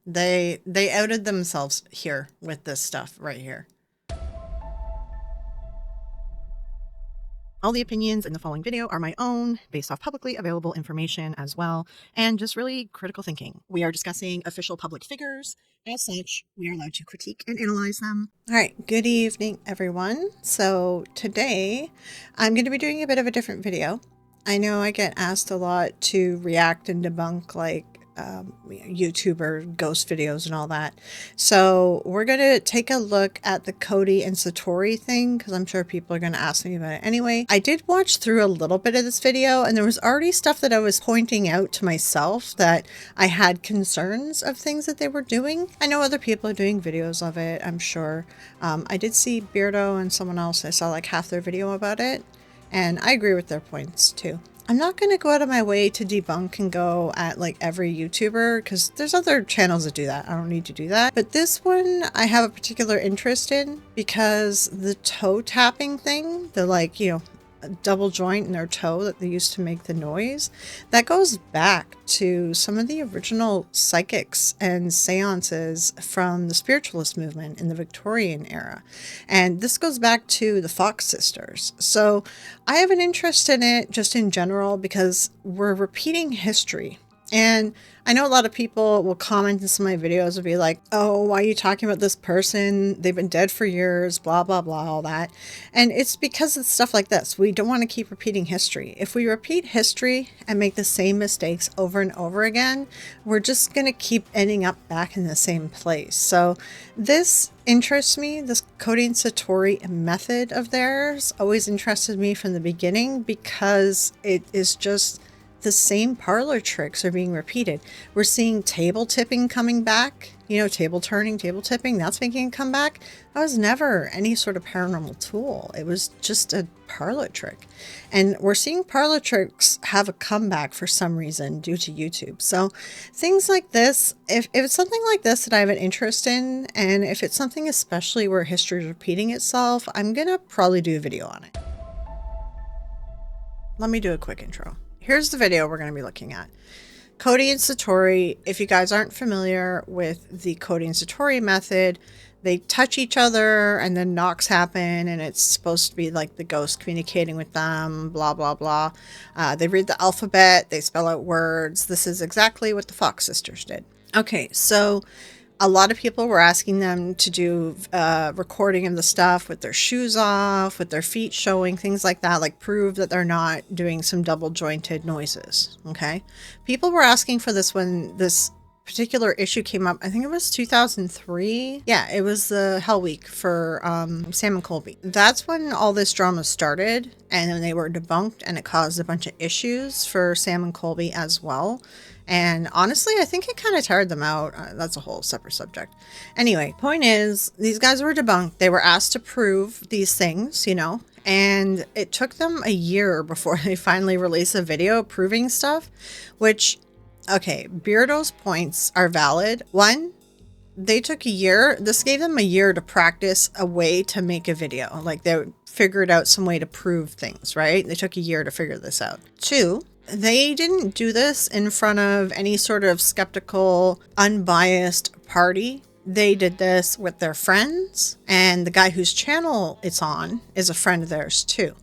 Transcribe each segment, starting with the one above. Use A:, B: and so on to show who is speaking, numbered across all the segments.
A: They outed themselves here with this stuff right here. All the opinions in the following video are my own, based off publicly available information as well, and just really critical thinking. We are discussing official public figures. As such, we are allowed to critique and analyze them. All right, good evening, everyone. So today, I'm going to be doing a bit of a different video. I know I get asked a lot to react and debunk like YouTuber ghost videos and all that. So we're going to take a look at the Cody and Satori thing because I'm sure people are going to ask me about it anyway. I did watch through a little bit of this video and there was already stuff that I was pointing out to myself that I had concerns of things that they were doing. I know other people are doing videos of it, I'm sure. I did see Biddle and someone else. I saw like half their video about it and I agree with their points too. I'm not going to go out of my way to debunk and go at like every YouTuber because there's other channels that do that. I don't need to do that. But this one I have a particular interest in because the toe tapping thing, the like, you know, double joint in their toe that they used to make the noise, that goes back to some of the original psychics and seances from the spiritualist movement in the Victorian era. And this goes back to the Fox sisters. So I have an interest in it just in general because we're repeating history. And I know a lot of people will comment in some of my videos and be like, oh, why are you talking about this person? They've been dead for years, blah, blah, blah, all that. And it's because of stuff like this. We don't want to keep repeating history. If we repeat history and make the same mistakes over and over again, we're just going to keep ending up back in the same place. So this interests me. This Cody and Satori method of theirs always interested me from the beginning because it is just the same parlor tricks are being repeated. We're seeing table tipping coming back, you know, table turning, table tipping, that's making a comeback. That was never any sort of paranormal tool. It was just a parlor trick. And we're seeing parlor tricks have a comeback for some reason due to YouTube. So things like this, if it's something like this that I have an interest in, and if it's something especially where history is repeating itself, I'm gonna probably do a video on it. Let me do a quick intro. Here's the video we're going to be looking at. Cody and Satori, if you guys aren't familiar with the Cody and Satori method, they touch each other and then knocks happen and it's supposed to be like the ghost communicating with them, blah, blah, blah. They read the alphabet, they spell out words. This is exactly what the Fox sisters did. Okay, so a lot of people were asking them to do recording of the stuff with their shoes off, with their feet showing, things like that, like prove that they're not doing some double jointed noises. Okay. People were asking for this when this particular issue came up. I think it was 2003. Yeah, it was the Hell Week for Sam and Colby. That's when all this drama started and then they were debunked and it caused a bunch of issues for Sam and Colby as well. And honestly, I think it kind of tired them out. That's a whole separate subject. Anyway, point is, these guys were debunked. They were asked to prove these things, you know, and it took them a year before they finally released a video proving stuff, which, okay, Beardo's points are valid. One, they took a year. This gave them a year to practice a way to make a video. Like they figured out some way to prove things, right? They took a year to figure this out. Two, they didn't do this in front of any sort of skeptical, unbiased party. They did this with their friends, and the guy whose channel it's on is a friend of theirs too.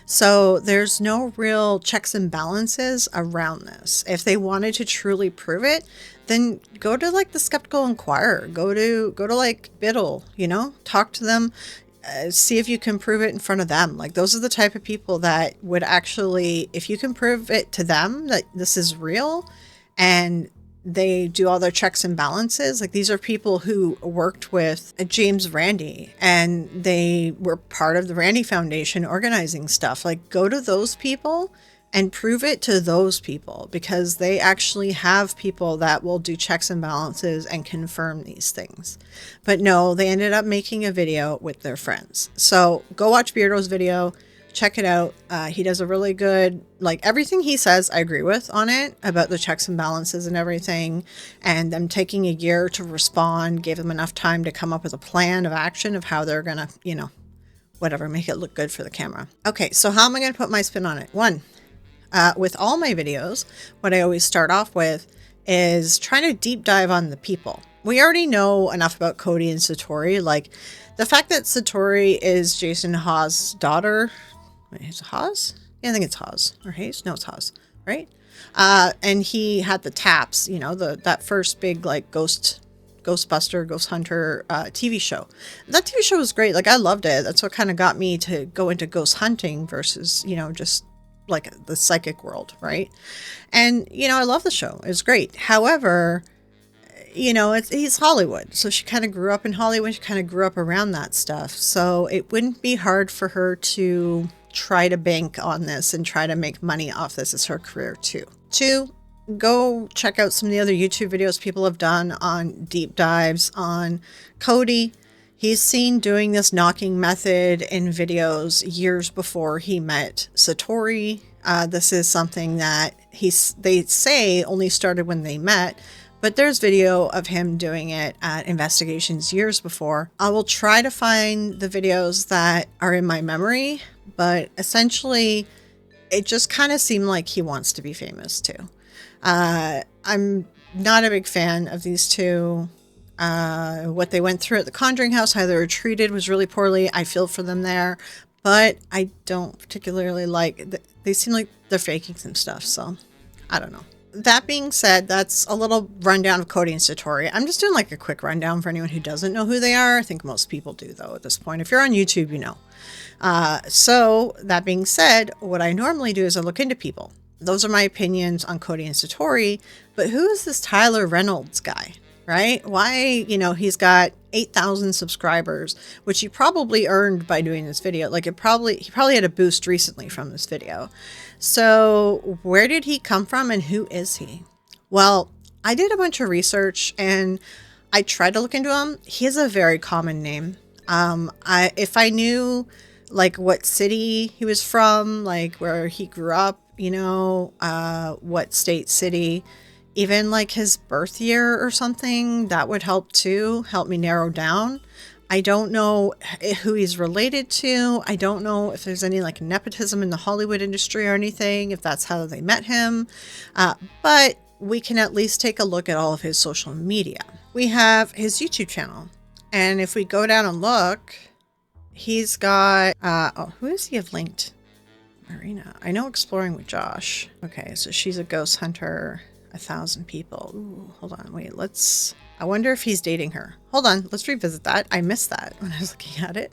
A: So there's no real checks and balances around this. If they wanted to truly prove it, then go to like the Skeptical Inquirer, go to like Biddle, you know, talk to them. See if you can prove it in front of them. Like those are the type of people that would actually, if you can prove it to them that this is real and they do all their checks and balances. Like these are people who worked with James Randi and they were part of the Randi Foundation organizing stuff. Like go to those people and prove it to those people because they actually have people that will do checks and balances and confirm these things. But no, they ended up making a video with their friends. So go watch Beardo's video, check it out. He does a really good, like everything he says, I agree with on it about the checks and balances and everything. And them taking a year to respond, gave them enough time to come up with a plan of action of how they're going to, you know, whatever, make it look good for the camera. Okay, so how am I going to put my spin on it? One, with all my videos, what I always start off with is trying to deep dive on the people. We already know enough about Cody and Satori. Like, the fact that Satori is Jason Hawes' daughter. Wait, is it Hawes? Yeah, I think it's Hawes. Or Hayes? No, it's Hawes, right? And he had the Taps, you know, that first big, like, ghost hunter TV show. That TV show was great. Like, I loved it. That's what kind of got me to go into ghost hunting versus, you know, just like the psychic world, right? And, you know, I love the show. It was great. However, you know, he's Hollywood. So she kind of grew up in Hollywood. She kind of grew up around that stuff. So it wouldn't be hard for her to try to bank on this and try to make money off this as her career too. Two, go check out some of the other YouTube videos people have done on deep dives on Cody. He's seen doing this knocking method in videos years before he met Satori. This is something that they say only started when they met, but there's video of him doing it at investigations years before. I will try to find the videos that are in my memory, but essentially it just kind of seemed like he wants to be famous too. I'm not a big fan of these two. What they went through at the Conjuring house, how they were treated was really poorly. I feel for them there, but I don't particularly like, they seem like they're faking some stuff. So I don't know. That being said, that's a little rundown of Cody and Satori. I'm just doing like a quick rundown for anyone who doesn't know who they are. I think most people do though at this point. If you're on YouTube, you know. So that being said, what I normally do is I look into people. Those are my opinions on Cody and Satori, but who is this Tyler Reynolds guy, right? Why, you know, he's got 8,000 subscribers, which he probably earned by doing this video. Like he probably had a boost recently from this video. So where did he come from and who is he? Well, I did a bunch of research and I tried to look into him. He has a very common name. If I knew like what city he was from, like where he grew up, you know, what state, city, even like his birth year or something, that would help too, help me narrow down. I don't know who he's related to. I don't know if there's any like nepotism in the Hollywood industry or anything, if that's how they met him. But we can at least take a look at all of his social media. We have his YouTube channel. And if we go down and look, he's got, who does he have linked? Marina. I know Exploring with Josh. Okay, so she's a ghost hunter, 1,000 people. Ooh, hold on, wait, I wonder if he's dating her. Hold on, let's revisit that. I missed that when I was looking at it.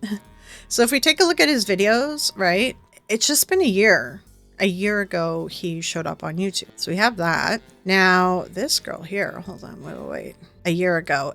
A: So if we take a look at his videos, right, it's just been a year. A year ago, he showed up on YouTube. So we have that. Now, this girl here, hold on, wait. A year ago,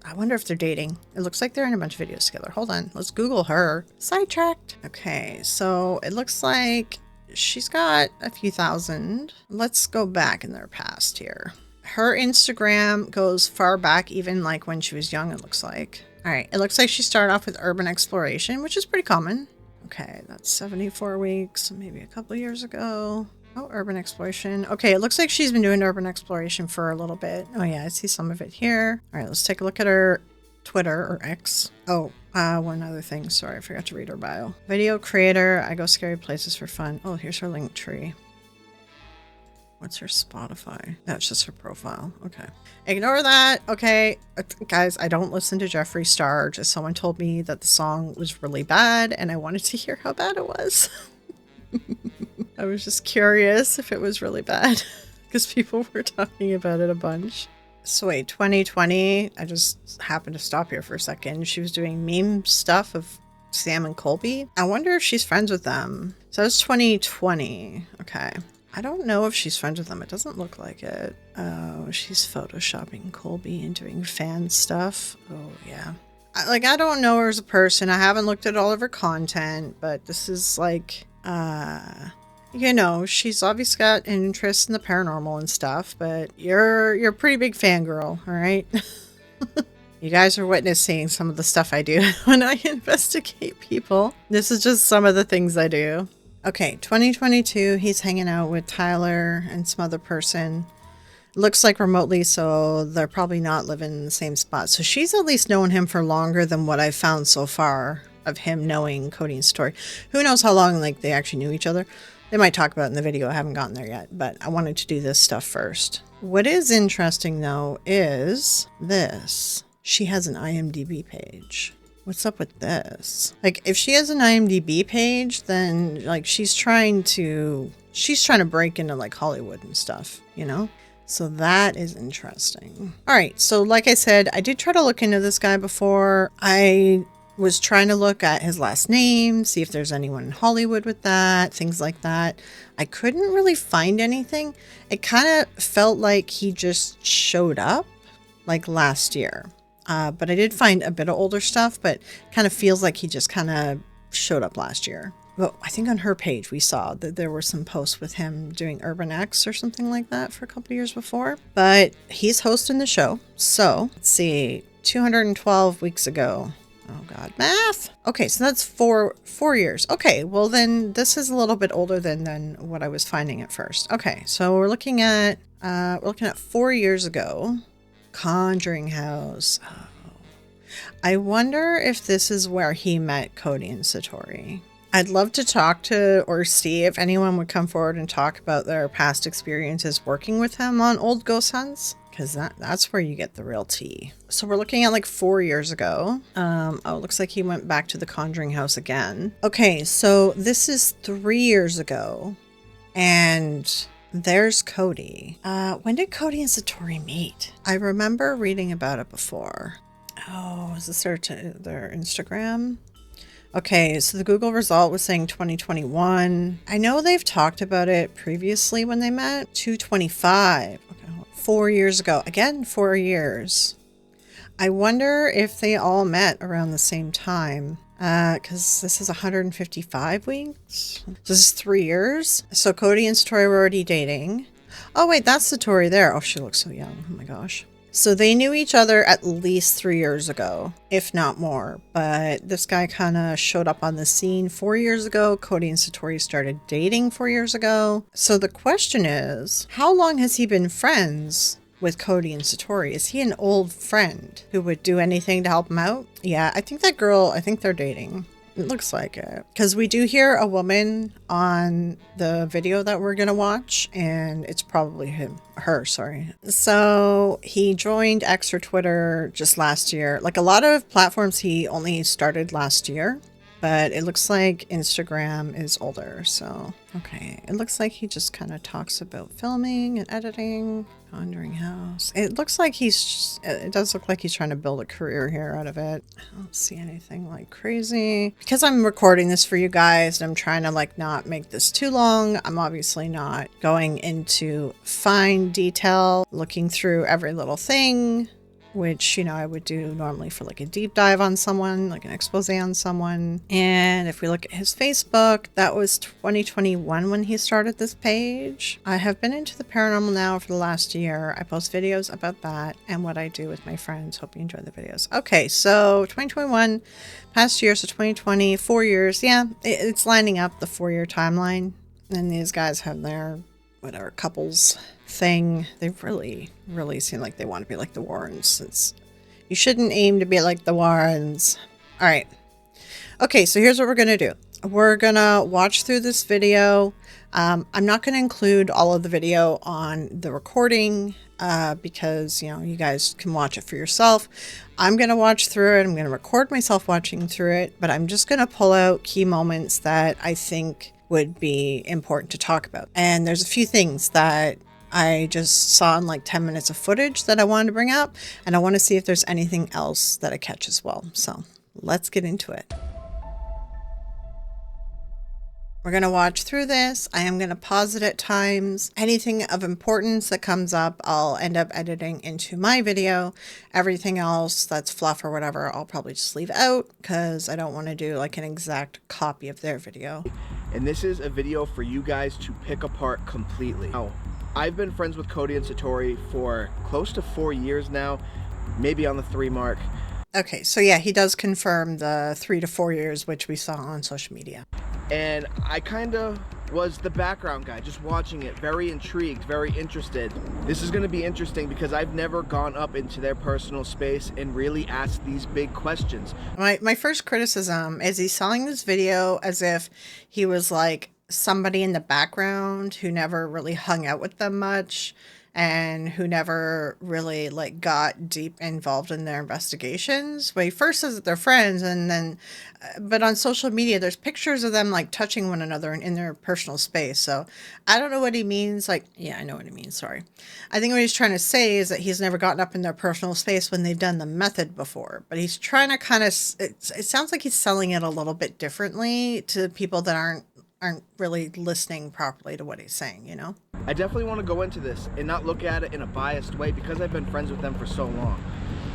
A: I wonder if they're dating. It looks like they're in a bunch of videos together. Hold on, let's Google her. Sidetracked. Okay, so it looks like she's got a few thousand. Let's go back in their past here. Her Instagram goes far back, even like when she was young, it looks like. All right, it looks like she started off with urban exploration, which is pretty common. Okay, that's 74 weeks, maybe a couple years ago. Oh, urban exploration. Okay, it looks like she's been doing urban exploration for a little bit. Oh yeah, I see some of it here. All right, let's take a look at her Twitter or X. Oh, one other thing. Sorry, I forgot to read her bio. Video creator. I go scary places for fun. Oh, here's her link tree. What's her Spotify? That's just her profile. Okay. Ignore that. Okay. Guys, I don't listen to Jeffree Star. Just someone told me that the song was really bad and I wanted to hear how bad it was. I was just curious if it was really bad because people were talking about it a bunch. So wait, 2020, I just happened to stop here for a second. She was doing meme stuff of Sam and Colby. I wonder if she's friends with them. So that's 2020. Okay. I don't know if she's friends with them. It doesn't look like it. Oh, she's photoshopping Colby and doing fan stuff. Oh, yeah. I don't know her as a person. I haven't looked at all of her content, but this is like, you know, she's obviously got an interest in the paranormal and stuff, but you're a pretty big fangirl, all right? You guys are witnessing some of the stuff I do when I investigate people. This is just some of the things I do. Okay, 2022, he's hanging out with Tyler and some other person. Looks like remotely, so they're probably not living in the same spot. So she's at least known him for longer than what I've found so far of him knowing Cody and Satori. Who knows how long they actually knew each other. They might talk about it in the video. I haven't gotten there yet, but I wanted to do this stuff first. What is interesting though is this. She has an IMDb page. What's up with this? Like, if she has an IMDb page, then like she's trying to break into like Hollywood and stuff, you know? So that is interesting. All right. So like I said, I did try to look into this guy before. I was trying to look at his last name, see if there's anyone in Hollywood with that, things like that. I couldn't really find anything. It kind of felt like he just showed up like last year. But I did find a bit of older stuff, but kind of feels like he just kind of showed up last year. But I think on her page, we saw that there were some posts with him doing Urban X or something like that for a couple of years before. But he's hosting the show. So let's see, 212 weeks ago. Oh God, math. Okay, so that's four years. Okay, well then this is a little bit older than what I was finding at first. Okay, so we're looking at 4 years ago. Conjuring House. Oh. I wonder if this is where he met Cody and Satori. I'd love to talk to or see if anyone would come forward and talk about their past experiences working with him on old ghost hunts, because that's where you get the real tea. So we're looking at like 4 years ago. Oh, it looks like he went back to the Conjuring House again. Okay, so this is 3 years ago, and there's Cody. When did Cody and Satori meet? I remember reading about it before. Oh, is this their Instagram? Okay, so the Google result was saying 2021. I know they've talked about it previously when they met. 225. Okay, 4 years ago. Again, 4 years. I wonder if they all met around the same time. Because this is 155 weeks. So this is 3 years. So Cody and Satori were already dating. Oh, wait, that's Satori there. Oh, she looks so young. Oh my gosh. So they knew each other at least 3 years ago, if not more. But this guy kind of showed up on the scene 4 years ago. Cody and Satori started dating 4 years ago. So the question is, how long has he been friends with Cody and Satori? Is he an old friend who would do anything to help him out? Yeah, I think that girl, I think they're dating. It looks like it. Because we do hear a woman on the video that we're going to watch, and it's probably her. So he joined X or Twitter just last year. Like a lot of platforms, he only started last year. But it looks like Instagram is older, so okay. It looks like he just kind of talks about filming and editing, Conjuring House. It looks like it does look like he's trying to build a career here out of it. I don't see anything like crazy. Because I'm recording this for you guys and I'm trying to like not make this too long, I'm obviously not going into fine detail, looking through every little thing, which, you know, I would do normally for like a deep dive on someone, like an expose on someone. And if we look at his Facebook, that was 2021 when he started this page. I have been into the paranormal now for the last year. I post videos about that and what I do with my friends. Hope you enjoy the videos. Okay, so 2021, past year, so 2020, 4 years. Yeah, it's lining up the 4-year timeline. And these guys have their, whatever, couples thing. They really seem like they want to be like the Warrens. You shouldn't aim to be like the Warrens. All right. Okay, so here's what we're going to do. We're going to watch through this video. I'm not going to include all of the video on the recording because, you know, you guys can watch it for yourself. I'm going to watch through it. I'm going to record myself watching through it, but I'm just going to pull out key moments that I think would be important to talk about. And there's a few things that I just saw in like 10 minutes of footage that I wanted to bring up, and I want to see if there's anything else that I catch as well. So let's get into it. We're going to watch through this. I am going to pause it at times. Anything of importance that comes up, I'll end up editing into my video. Everything else that's fluff or whatever, I'll probably just leave out because I don't want to do like an exact copy of their video.
B: And this is a video for you guys to pick apart completely. Now, I've been friends with Cody and Satori for close to 4 years now, maybe on the 3 mark.
A: Okay, so yeah, he does confirm the 3 to 4 years, which we saw on social media.
B: And I kind of was the background guy, just watching it, very intrigued, very interested. This is going to be interesting because I've never gone up into their personal space and really asked these big questions.
A: My first criticism is he's selling this video as if he was like somebody in the background who never really hung out with them much and who never really like got deep involved in their investigations. Well, he first says that they're friends, and then but on social media there's pictures of them like touching one another in their personal space. So I don't know what he means. Like, yeah, I know what he means, sorry. I think what he's trying to say is that he's never gotten up in their personal space when they've done the method before, but he's trying to kind of, it sounds like he's selling it a little bit differently to people that aren't really listening properly to what he's saying, you know?
B: I definitely want to go into this and not look at it in a biased way because I've been friends with them for so long.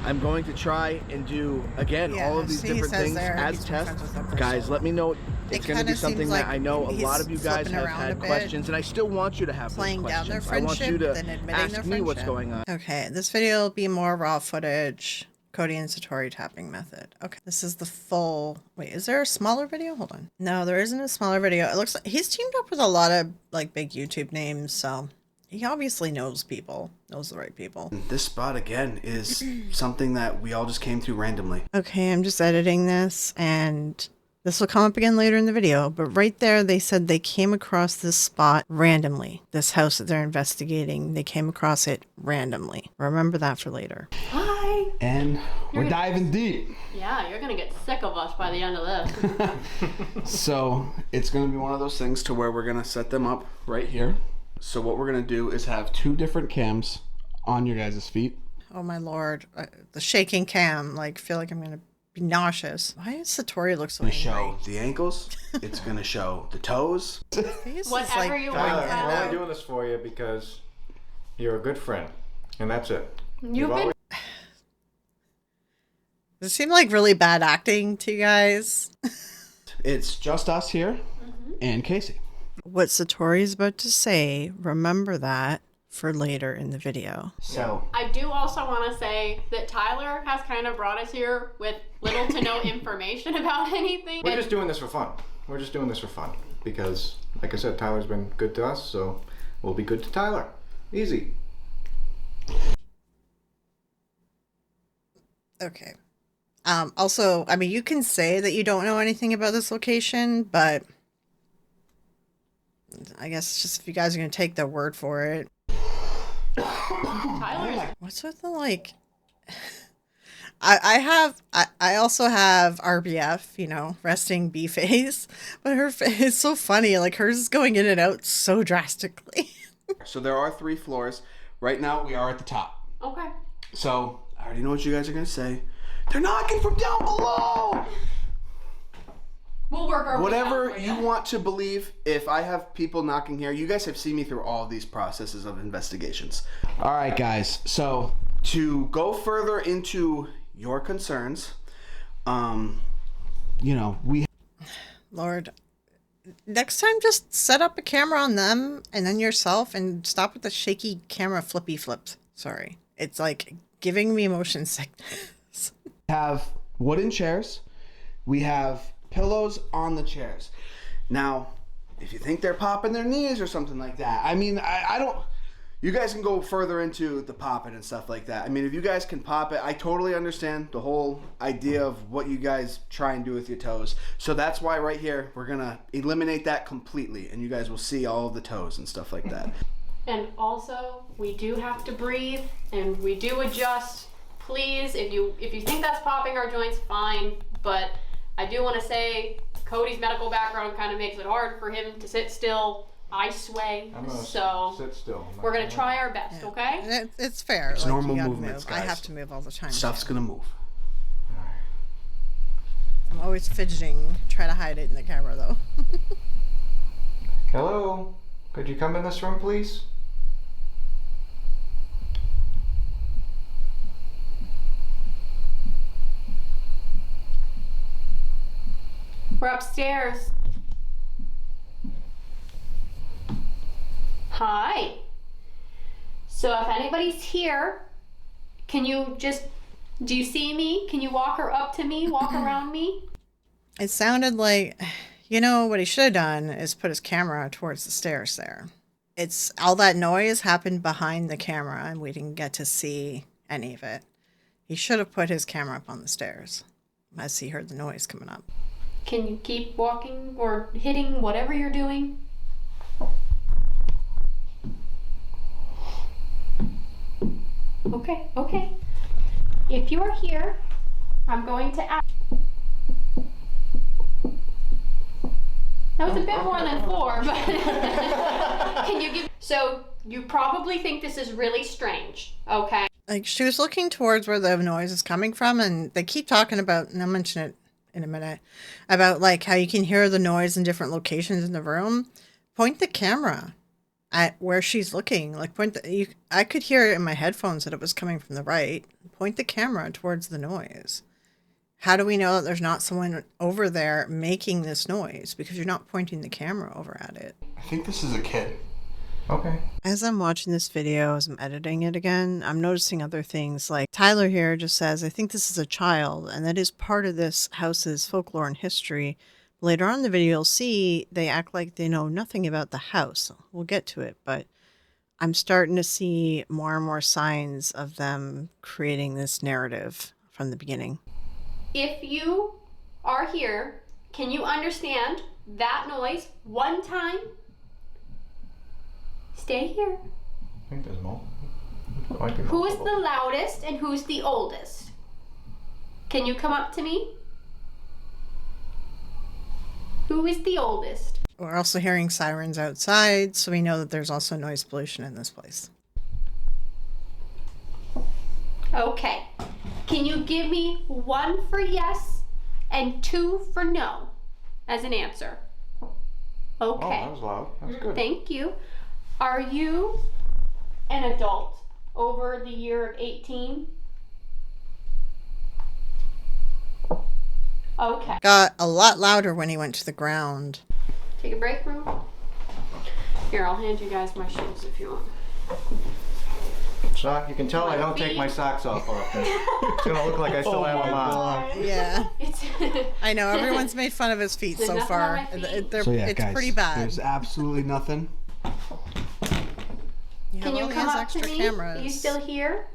B: I'm going to try and do, again, all of these different things as tests. Guys, let me know. It's going to be something that I know a lot of you guys have had questions, and I still want you to have those questions. I want you to ask me what's going on.
A: Okay, this video will be more raw footage. Cody and Satori tapping method. Okay, this is the full. Wait, is there a smaller video? Hold on. No, there isn't a smaller video. It looks like he's teamed up with a lot of like big YouTube names, so he obviously knows people, knows the right people.
C: This spot again is something that we all just came through randomly.
A: Okay, I'm just editing this, and this will come up again later in the video, but right there they said they came across this spot randomly. This house that they're investigating, they came across it randomly. Remember that for later.
D: Hi!
C: And we're diving deep.
D: Yeah, you're gonna get sick of us by the end of this.
C: So it's gonna be one of those things to where we're gonna set them up right here. So what we're gonna do is have 2 different cams on your guys' feet.
A: Oh my lord, the shaking cam, like feel like I'm gonna be nauseous. Why does Satori look so angry?
C: It's gonna show the ankles. It's gonna show the toes.
D: Whatever you want.
E: Tyler, we're only doing this for you because you're a good friend, and that's it.
D: You've been.
A: Does it seem like really bad acting to you guys?
C: It's just us here and Casey.
A: What Satori's about to say, remember that for later in the video.
C: So
D: I do also want to say that Tyler has kind of brought us here with little to no information about anything.
E: We're just doing this for fun. We're just doing this for fun because, like I said, Tyler's been good to us, so we'll be good to Tyler. Easy.
A: Okay. Also, I mean, you can say that you don't know anything about this location, but I guess it's just if you guys are going to take their word for it.
D: Tyler's.
A: What's with the, like... I also have RBF, you know, resting B face, but her face is so funny. Like, hers is going in and out so drastically.
C: So there are 3 floors. Right now we are at the top.
D: Okay.
C: So I already know what you guys are gonna say. They're knocking from down below.
D: We'll work our way
C: Whatever
D: out for
C: you want to believe. If I have people knocking here, you guys have seen me through all of these processes of investigations. All right, guys. So to go further into your concerns, you know,
A: Lord, next time just set up a camera on them and then yourself and stop with the shaky camera flippy flips. Sorry. It's like giving me motion sickness.
C: have wooden chairs. We have pillows on the chairs. Now, if you think they're popping their knees or something like that, I mean, I don't... You guys can go further into the popping and stuff like that. I mean, if you guys can pop it, I totally understand the whole idea of what you guys try and do with your toes. So that's why right here, we're going to eliminate that completely, and you guys will see all of the toes and stuff like that.
D: And also, we do have to breathe, and we do adjust. Please, if you think that's popping our joints, fine. But I do want to say, Cody's medical background kind of makes it hard for him to sit still. I sway, so
E: sit still.
D: We're gonna try our best, okay?
A: It's fair.
C: It's
A: like,
C: normal
A: you gotta
C: movements,
A: move.
C: guys.
A: I have to move all the time.
C: Stuff's
A: too.
C: gonna move.
A: I'm always fidgeting. Try to hide it in the camera, though.
E: Hello? Could you come in this room, please?
D: We're upstairs. Hi. So if anybody's here, can you just, do you see me? Can you walk her up to me, walk around me?
A: It sounded like, you know, what he should have done is put his camera towards the stairs there. It's all that noise happened behind the camera and we didn't get to see any of it. He should have put his camera up on the stairs as he heard the noise coming up.
D: Can you keep walking or hitting whatever you're doing? Okay, okay. If you are here, I'm going to ask. That was a bit more than 4, but can you give? So you probably think this is really strange, okay?
A: Like, she was looking towards where the noise is coming from, and they keep talking about, and I'll mention it in a minute, about like how you can hear the noise in different locations in the room. Point the camera at where she's looking. Like, I could hear it in my headphones that it was coming from the right. Point the camera towards the noise. How do we know that there's not someone over there making this noise? Because you're not pointing the camera over at it.
C: I think this is a kid.
E: Okay.
A: As I'm watching this video, as I'm editing it again, I'm noticing other things. Like Tyler here just says, I think this is a child, and that is part of this house's folklore and history. Later on in the video, you'll see they act like they know nothing about the house. We'll get to it, but I'm starting to see more and more signs of them creating this narrative from the beginning.
D: If you are here, can you understand that noise one time? Stay here.
E: I think there's more. Might be
D: Who is
E: multiple.
D: the loudest and who's the oldest? Can you come up to me? Who is the oldest?
A: We're also hearing sirens outside, so we know that there's also noise pollution in this place.
D: Okay. Can you give me 1 for yes and 2 for no as an answer?
E: Oh,
D: Okay.
E: that was loud. That was good.
D: Thank you. Are you an adult over the year of 18? Okay.
A: Got a lot louder when he went to the ground.
D: Take a break room. Here, I'll hand you guys my shoes if you want.
E: Sock, you can tell I don't take my socks off often. It's gonna look like I still have them on.
A: Yeah.
D: It's
A: I know, everyone's made fun of his feet
D: There's
A: so
D: nothing
A: far.
D: on my feet.
A: It's pretty bad.
C: There's absolutely nothing.
A: Yeah,
D: Can you
A: well, he
D: come
A: has
D: up
A: extra
D: to me?
A: cameras.
D: Are you still here?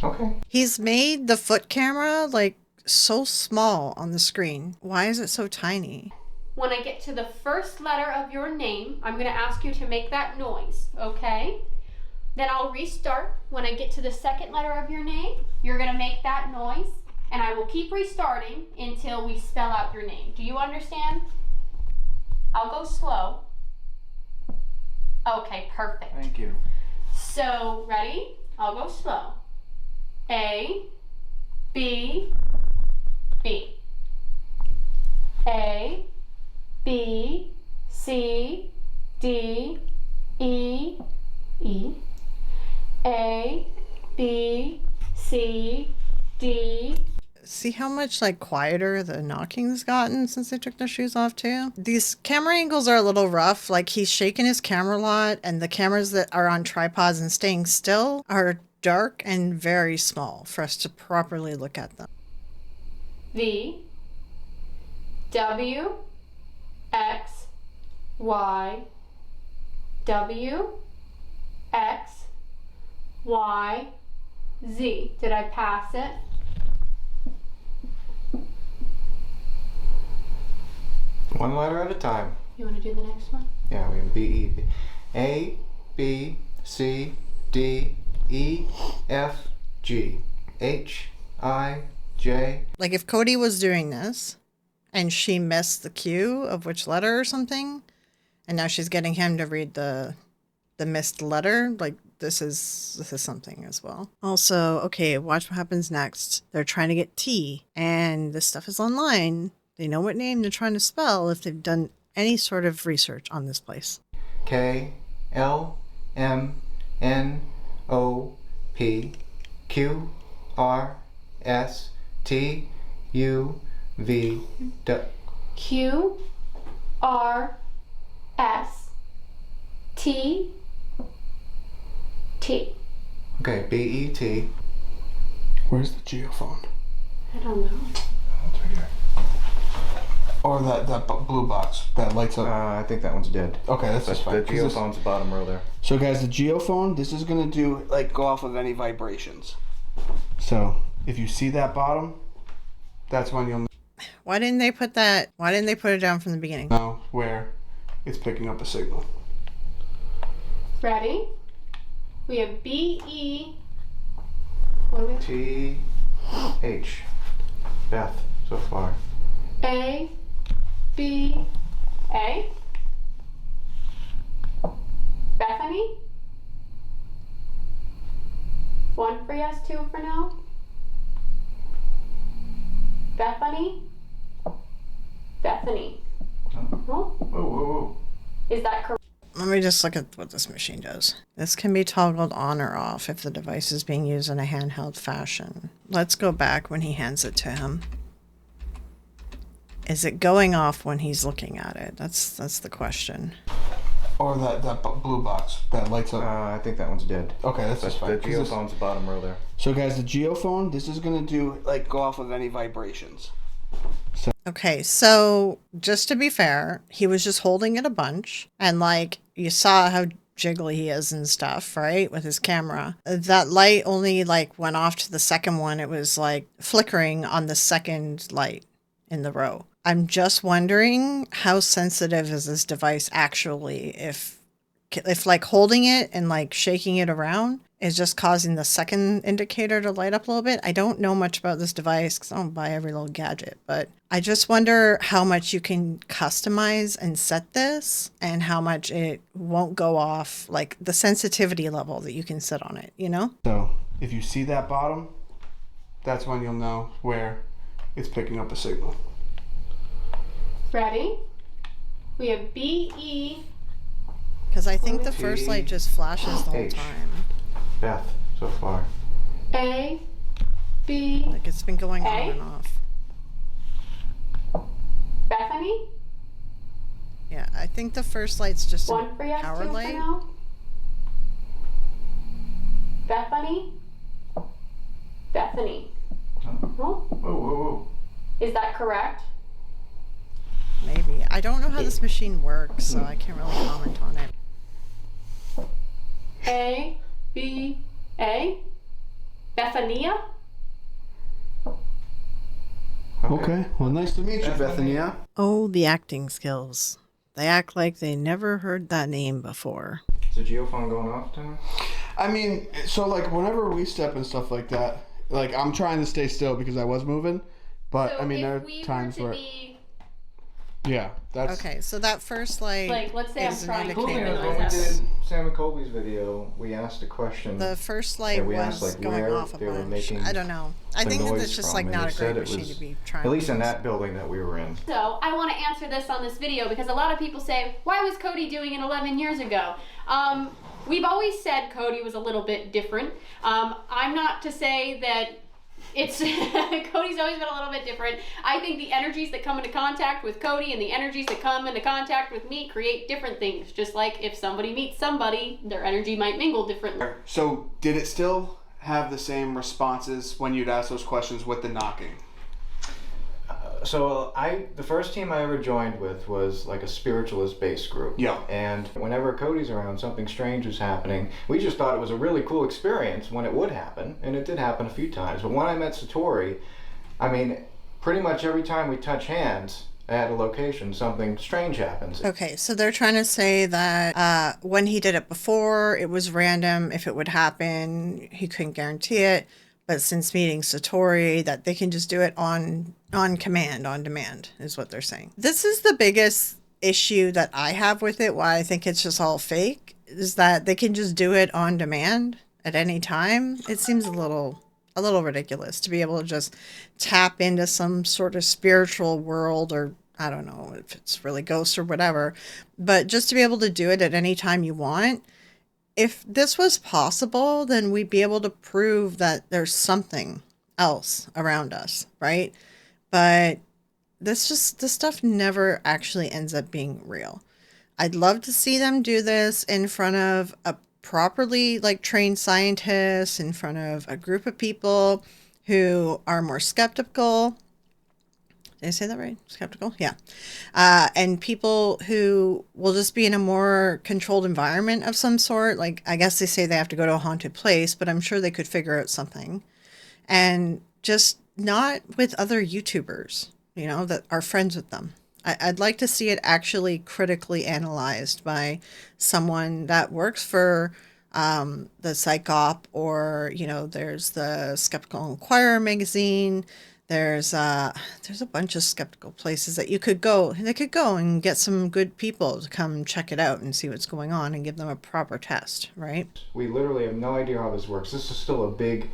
E: Okay.
A: He's made the foot camera like so small on the screen. Why is it so tiny?
D: When I get to the first letter of your name, I'm going to ask you to make that noise, okay? Then I'll restart. When I get to the second letter of your name, you're going to make that noise, and I will keep restarting until we spell out your name. Do you understand? I'll go slow. Okay, perfect.
E: Thank you.
D: So, ready? I'll go slow. A, B, B. A, B, C, D, E, E. A, B, C, D.
A: See how much like quieter the knocking's gotten since they took their shoes off too? These camera angles are a little rough. Like he's shaking his camera a lot, and the cameras that are on tripods and staying still are dark and very small for us to properly look at them.
D: V, W, X, Y, W, X, Y, Z. Did I pass it?
E: One letter at a time.
D: You want to do the next one?
E: Yeah, we have B, E, B. A, B, C, D, E, F, G, H, I, J.
A: Like if Cody was doing this and she missed the cue of which letter or something, and now she's getting him to read the missed letter, like this is something as well. Also, okay, watch what happens next. They're trying to get T, and this stuff is online. They know what name they're trying to spell if they've done any sort of research on this place.
E: K, L, M, N, O, P, Q, R, S, T, U, V, W.
D: Q, R, S, T, T.
E: Okay, B, E, T.
C: Where's the geophone?
D: I don't know.
E: That's right here.
C: Or that blue box that lights up.
E: I think that one's dead.
C: Okay, that's just fine.
E: The
C: 'cause this-
E: geophone's bottom row there.
C: So guys, the geophone, this is gonna do like go off of any vibrations. So if you see that bottom, that's when you'll
A: Why didn't they put it down from the beginning?
C: know where it's picking up a signal.
D: Ready? We have B-E. What do we have?
E: T-H. Beth, so far.
D: A. B. A. Bethany? 1 for yes, 2 for no. Bethany? Bethany.
E: Oh.
D: No?
E: Whoa.
D: Is that correct?
A: Let me just look at what this machine does. This can be toggled on or off if the device is being used in a handheld fashion. Let's go back when he hands it to him. Is it going off when he's looking at it? That's the question.
C: Or that blue box that lights up.
E: I think that one's dead.
C: Okay, that's fine.
E: The geophone's the bottom row there.
C: So guys, the geophone, this is gonna do go off of any vibrations.
A: Okay, so just to be fair, he was just holding it a bunch, and you saw how jiggly he is and stuff, right? With his camera. That light only went off to the second one. It was flickering on the second light in the row. I'm just wondering how sensitive is this device actually if holding it and shaking it around is just causing the second indicator to light up a little bit. I don't know much about this device because I don't buy every little gadget, but I just wonder how much you can customize and set this and how much it won't go off, the sensitivity level that you can set on it, you know?
C: So if you see that bottom, that's when you'll know where it's picking up a signal.
D: Ready? We have B-E.
A: Because I think the first light just flashes the whole
E: H.
A: time.
E: Beth, so far.
D: A. B.
A: It's been going
D: A?
A: on and off.
D: Bethany?
A: Yeah, I think the first light's just
D: 1 for
A: a
D: yes, 2
A: power
D: for
A: light.
D: no. Bethany? Bethany. No?
E: Whoa.
D: Is that correct?
A: Maybe. I don't know how this machine works, so I can't really comment on it.
D: A. B. A. Bethania?
C: Okay. Well, nice to meet you, Bethania.
A: Oh, the acting skills. They act like they never heard that name before.
E: Is the geophone going off, Tyler?
C: I mean, so whenever we step and stuff like that, I'm trying to stay still because I was moving, but
D: So
C: I mean there
D: if
C: are
D: we
C: times
D: were
C: where
D: to be,
C: yeah, that's
A: Okay, so that first light
D: let's say I'm
A: is an
D: trying to
E: Cool thing
A: indicator.
E: is when we did Sam and Colby's video, we asked a question.
A: The first light
E: we
A: was
E: asked,
A: going
E: where
A: off a
E: they were
A: bunch.
E: making
A: I don't know. I
E: the
A: think that
E: noise
A: it's just
E: from, and
A: not
E: they
A: a
E: said
A: great
E: it
A: machine
E: was-
A: to be trying
E: At least
A: to
E: in
A: use.
E: that building that we were in.
D: so I want to answer this on this video because a lot of people say, why was Cody doing it 11 years ago? We've always said Cody was a little bit different. I'm not to say that it's Cody's always been a little bit different. I think the energies that come into contact with Cody and the energies that come into contact with me create different things. Just like if somebody meets somebody, their energy might mingle differently.
C: So did it still have the same responses when you'd ask those questions with the knocking?
E: So the first team I ever joined with was a spiritualist based group.
C: Yeah.
E: And whenever Cody's around, something strange was happening. We just thought it was a really cool experience when it would happen, and it did happen a few times. But when I met Satori, I mean, pretty much every time we touch hands at a location, something strange happens.
A: Okay, so they're trying to say that when he did it before, it was random. If it would happen, he couldn't guarantee it. But since meeting Satori, that they can just do it on command, on demand, is what they're saying. This is the biggest issue that I have with it, why I think it's just all fake, is that they can just do it on demand at any time. It seems a little ridiculous to be able to just tap into some sort of spiritual world, or I don't know if it's really ghosts or whatever, but just to be able to do it at any time you want. If this was possible, then we'd be able to prove that there's something else around us, right? But this stuff never actually ends up being real. I'd love to see them do this in front of a properly trained scientist, in front of a group of people who are more skeptical. Did I say that right? Skeptical? Yeah. And people who will just be in a more controlled environment of some sort. I guess they say they have to go to a haunted place, but I'm sure they could figure out something. And just not with other YouTubers, that are friends with them. I'd like to see it actually critically analyzed by someone that works for the Psych Op, or, you know, there's the Skeptical Inquirer magazine. There's a bunch of skeptical places that you could go. They could go and get some good people to come check it out and see what's going on and give them a proper test, right?
E: We literally have no idea how this works. This is still a big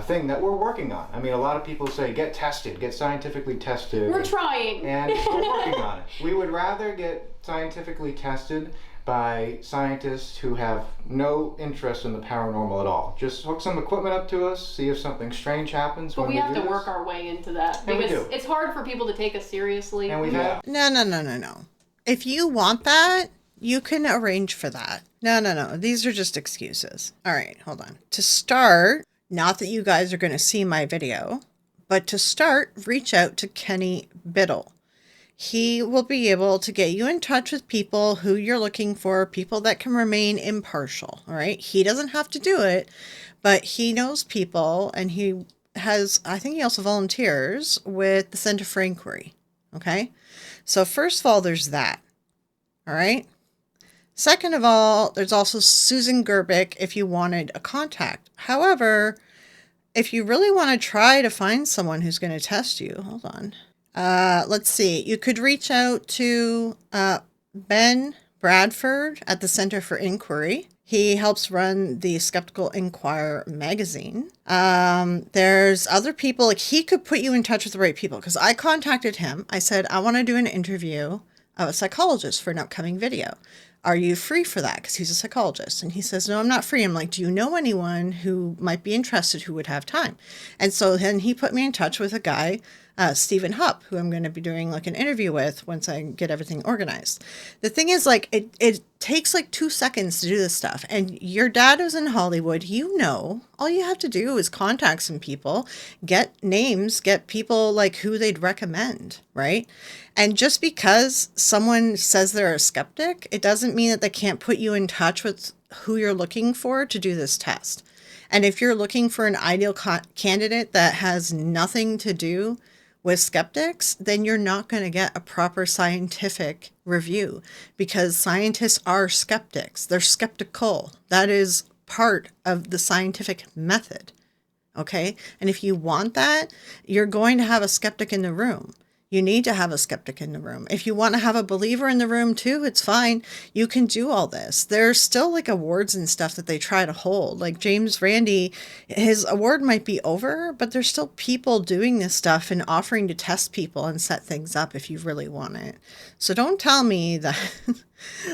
E: thing that we're working on. I mean, a lot of people say, get tested, get scientifically tested.
D: We're trying.
E: And we're working on it. We would rather get scientifically tested by scientists who have no interest in the paranormal at all. Just hook some equipment up to us, see if something strange happens.
D: But
E: when
D: we have
E: do
D: to
E: this.
D: work our way into that,
E: And we
D: because
E: do.
D: it's hard for people to take us seriously.
E: And we've had
A: No. If you want that, you can arrange for that. No. These are just excuses. All right, hold on. To start, not that you guys are going to see my video, but to start, reach out to Kenny Biddle. He will be able to get you in touch with people who you're looking for, people that can remain impartial, all right? He doesn't have to do it, but he knows people, and he has, I think he also volunteers with the Center for Inquiry, okay? So first of all, there's that, all right? Second of all, there's also Susan Gerbic if you wanted a contact. However, if you really want to try to find someone who's going to test you, hold on. Let's see. You could reach out to Ben Bradford at the Center for Inquiry. He helps run the Skeptical Inquirer magazine. There's other people, like he could put you in touch with the right people, because I contacted him. I said, I want to do an interview of a psychologist for an upcoming video. Are you free for that? Because he's a psychologist. And he says, no, I'm not free. I'm like, do you know anyone who might be interested who would have time? And so then he put me in touch with a guy, Stephen Hupp, who I'm going to be doing like an interview with once I get everything organized. The thing is, like, it takes like 2 seconds to do this stuff. And your dad is in Hollywood. You know, all you have to do is contact some people, get names, get people like who they'd recommend, right? And just because someone says they're a skeptic, it doesn't mean that they can't put you in touch with who you're looking for to do this test. And if you're looking for an ideal candidate that has nothing to do with skeptics, then you're not going to get a proper scientific review, because scientists are skeptics. They're skeptical. That is part of the scientific method. Okay? And if you want that, you're going to have a skeptic in the room. You need to have a skeptic in the room. If you want to have a believer in the room too, it's fine. You can do all this. There's still like awards and stuff that they try to hold. Like James Randi, his award might be over, but there's still people doing this stuff and offering to test people and set things up if you really want it. So don't tell me that,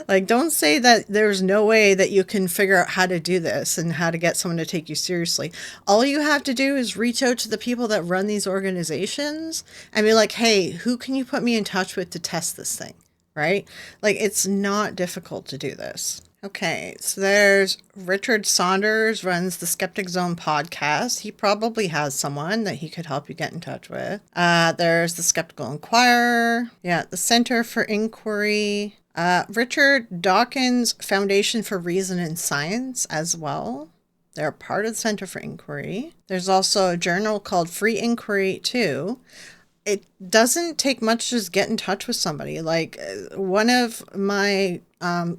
A: like, don't say that there's no way that you can figure out how to do this and how to get someone to take you seriously. All you have to do is reach out to the people that run these organizations and be like, hey, who can you put me in touch with to test this thing, right? Like, it's not difficult to do this. Okay, so there's Richard Saunders, runs the Skeptic Zone podcast. He probably has someone that he could help you get in touch with. There's the Skeptical Inquirer. Yeah, the Center for Inquiry. Richard Dawkins Foundation for Reason and Science as well. They're part of the Center for Inquiry. There's also a journal called Free Inquiry too. It doesn't take much to just get in touch with somebody. Like one of my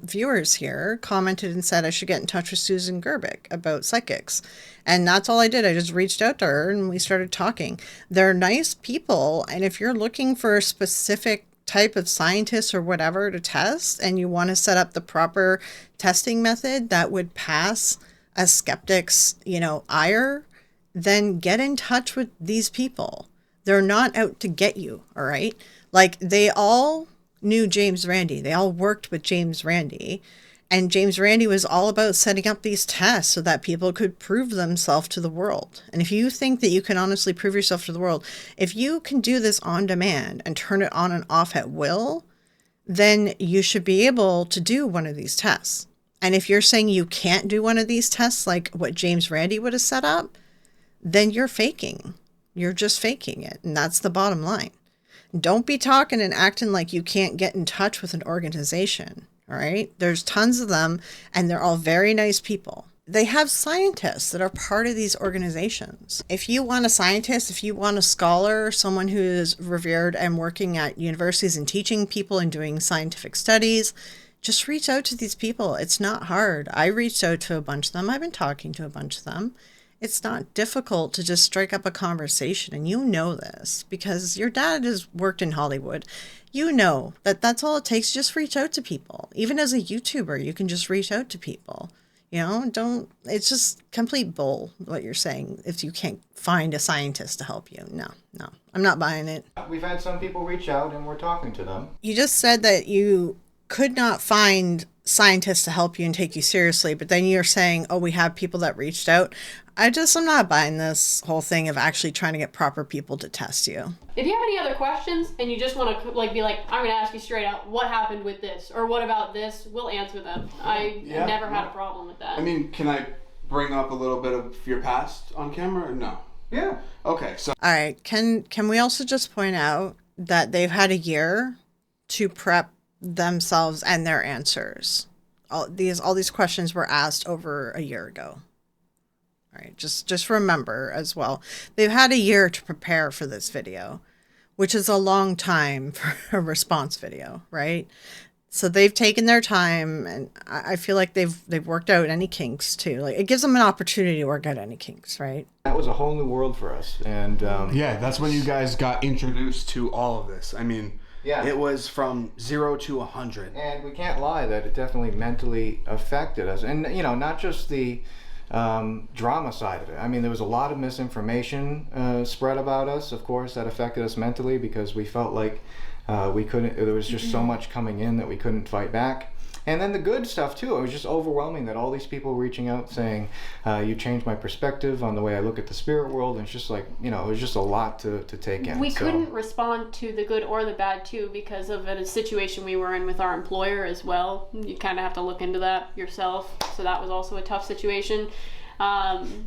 A: viewers here commented and said I should get in touch with Susan Gerbic about psychics. And that's all I did. I just reached out to her and we started talking. They're nice people. And if you're looking for a specific type of scientist or whatever to test, and you want to set up the proper testing method that would pass a skeptic's, ire, then get in touch with these people. They're not out to get you, all right? Like, they all knew James Randi. They all worked with James Randi. And James Randi was all about setting up these tests so that people could prove themselves to the world. And if you think that you can honestly prove yourself to the world, if you can do this on demand and turn it on and off at will, then you should be able to do one of these tests. And if you're saying you can't do one of these tests like what James Randi would have set up, then you're faking. You're just faking it. And that's the bottom line. Don't be talking and acting like you can't get in touch with an organization. All right. There's tons of them and they're all very nice people. They have scientists that are part of these organizations. If you want a scientist, if you want a scholar, someone who is revered and working at universities and teaching people and doing scientific studies, just reach out to these people. It's not hard. I reached out to a bunch of them. I've been talking to a bunch of them. It's not difficult to just strike up a conversation, and you know this because your dad has worked in Hollywood. You know that that's all it takes. Just reach out to people. Even as a YouTuber, you can just reach out to people. You know, it's just complete bull what you're saying if you can't find a scientist to help you. No, I'm not buying it.
E: We've had some people reach out and we're talking to them.
A: You just said that you could not find scientists to help you and take you seriously, but then you're saying, oh, we have people that reached out. I'm not buying this whole thing of actually trying to get proper people to test you.
D: If you have any other questions and you just want to be like, I'm going to ask you straight out, what happened with this? Or what about this? We'll answer them. I never had a problem with that.
C: I mean, can I bring up a little bit of your past on camera or no?
E: Yeah.
C: Okay, so.
A: All right. Can we also just point out that they've had a year to prep themselves and their answers? All these questions were asked over a year ago. All right, just remember as well, they've had a year to prepare for this video, which is a long time for a response video, right? So they've taken their time, and I feel like they've worked out any kinks too. Like, it gives them an opportunity to work out any kinks, right?
E: That was a whole new world for us, and
C: Yeah, that's when you guys got introduced to all of this. I mean,
E: yeah,
C: it was from 0 to 100.
E: and we can't lie that it definitely mentally affected us, and not just the drama side of it. I mean, there was a lot of misinformation spread about us, of course, that affected us mentally because we felt like we couldn't, there was just so much coming in that we couldn't fight back. And then the good stuff too, it was just overwhelming that all these people reaching out saying, you changed my perspective on the way I look at the spirit world. And it's just like, it was just a lot to take in.
D: We couldn't respond to the good or the bad too because of a situation we were in with our employer as well. You kind of have to look into that yourself. So that was also a tough situation.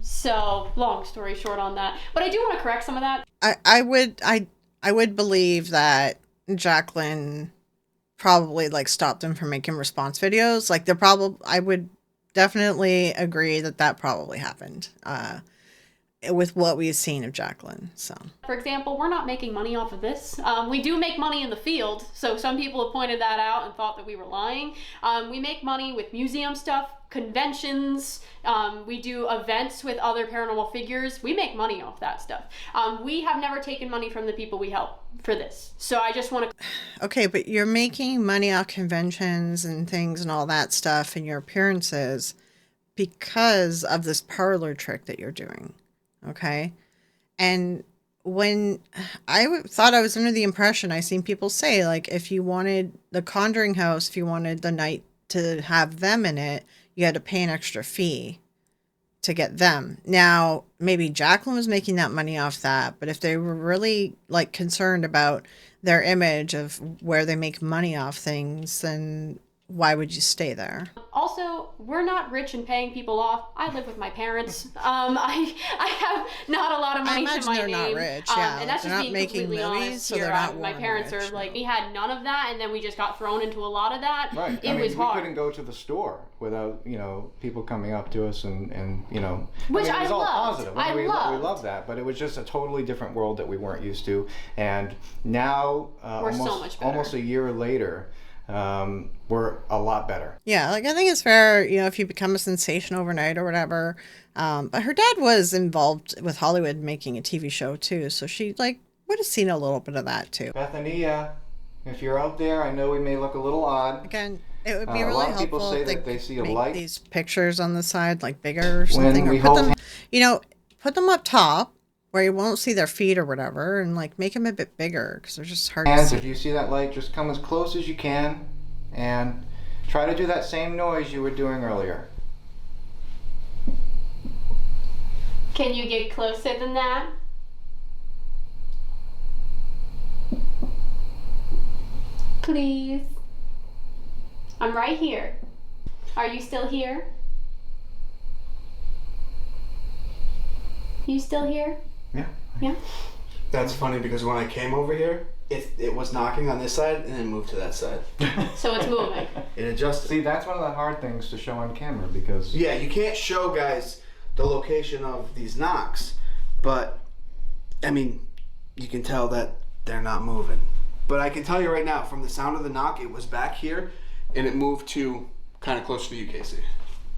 D: So long story short on that, but I do want to correct some of that.
A: I would believe that Jacqueline probably stopped them from making response videos. I would definitely agree that probably happened with what we've seen of Jacqueline. So,
D: for example, we're not making money off of this. We do make money in the field, so some people have pointed that out and thought that we were lying. We make money with museum stuff, conventions, we do events with other paranormal figures. We make money off that stuff. We have never taken money from the people we help for this. So I just want to...
A: Okay, but you're making money off conventions and things and all that stuff and your appearances because of this parlor trick that you're doing. Okay? And when thought I was under the impression, I seen people say, if you wanted the Conjuring House, if you wanted the night to have them in it, you had to pay an extra fee to get them. Now, maybe Jacqueline was making that money off that, but if they were really concerned about their image of where they make money off things, then why would you stay there?
D: Also, we're not rich and paying people off. I live with my parents. I have not a lot of money to my name.
A: Not rich, yeah.
D: And that's
A: they're
D: just
A: not
D: being
A: making
D: completely
A: movies,
D: honest
A: so
D: here.
A: they're not
D: My parents
A: rich,
D: are we had none of that, and then we just got thrown into a lot of that.
E: Right.
D: It was hard.
E: We couldn't go to the store without, people coming up to us and
D: Which
E: it was all
D: loved.
E: positive.
D: We
E: We loved that, but it was just a totally different world that we weren't used to. And now,
D: we're so much better.
E: Almost a year later, we're a lot better.
A: Yeah, I think it's fair, if you become a sensation overnight or whatever. But her dad was involved with Hollywood making a TV show too, so she would have seen a little bit of that too.
E: Bethany, if you're out there, I know we may look a little odd.
A: Again, it would be
E: A
A: really
E: lot of
A: helpful
E: people say
A: if
E: that they see a
A: make
E: light.
A: these pictures on the side bigger or something,
E: we
A: or put
E: hold
A: them, put them up top where you won't see their feet or whatever, and make them a bit bigger because they're just hard to
E: Hands,
A: see.
E: if you see that light, just come as close as you can and try to do that same noise you were doing earlier.
D: Can you get closer than that? Please. I'm right here. Are you still here? You still here?
E: Yeah.
D: Yeah.
C: That's funny because when I came over here, it was knocking on this side and then moved to that side.
D: So it's moving.
C: It adjusted.
E: See, that's one of the hard things to show on camera because...
C: Yeah, you can't show guys the location of these knocks, but, you can tell that they're not moving. But I can tell you right now, from the sound of the knock, it was back here, and it moved to kind of closer to you, Casey.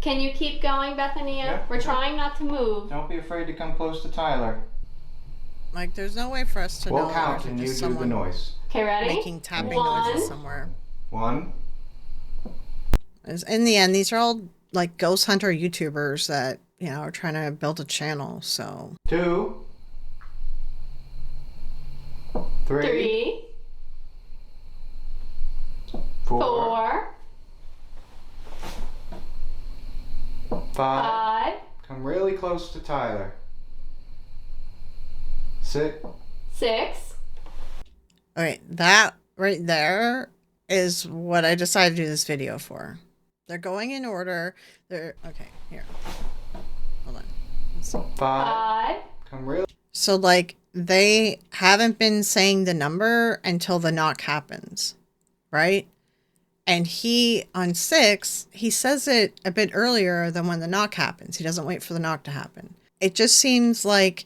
D: Can you keep going, Bethania?
E: Yeah.
D: We're trying not to move.
E: Don't be afraid to come close to Tyler.
A: Like, there's no way for us to
E: We'll
A: know.
E: count
A: there's
E: and you
A: just
E: do the
A: someone
E: noise.
D: Okay, ready?
A: making tapping
D: One.
A: noises somewhere.
E: 1.
A: In the end, these are all like ghost hunter YouTubers that, you know, are trying to build a channel. So
E: 2. 3.
D: 3.
E: 4.
D: 4.
E: 5.
D: 5.
E: Come really close to Tyler. 6.
D: 6.
A: all right, that right there is what I decided to do this video for. They're going in order. They're okay. Here, hold on. Let's see.
E: 5.
D: 5.
E: Come really.
A: So like they haven't been saying the number until the knock happens, right? And he on 6, he says it a bit earlier than when the knock happens. He doesn't wait for the knock to happen. It just seems like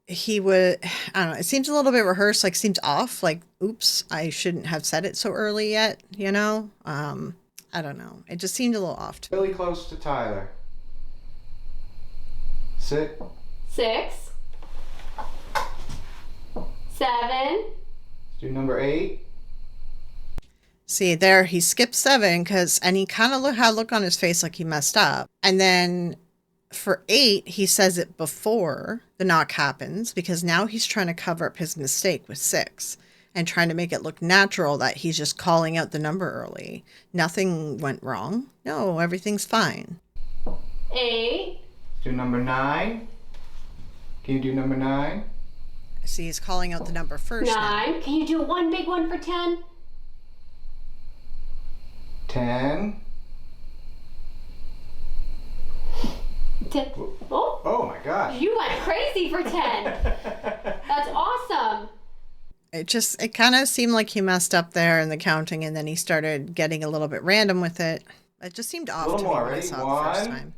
A: he would, I don't know, it seems a little bit rehearsed, like seems off, like, oops, I shouldn't have said it so early yet, you know? I don't know. It just seemed a little off to me.
E: Really close to Tyler. 6.
D: 6. 7.
E: Do number 8.
A: See, there, he skipped 7 and he kind of had a look on his face like he messed up. And then for 8, he says it before the knock happens because now he's trying to cover up his mistake with 6 and trying to make it look natural that he's just calling out the number early. Nothing went wrong. No, everything's fine.
D: 8.
E: Do number 9. Can you do number 9?
A: See, he's calling out the number first now.
D: 9. Can you do one big one for 10?
E: 10.
D: 10. Oh,
E: Oh my gosh.
D: you went crazy for 10. That's awesome.
A: It kind of seemed like he messed up there in the counting, and then he started getting a little bit random with it. It just seemed off
E: little
A: to me
E: more,
A: when I
E: ready?
A: saw it the first
E: 1.
A: time.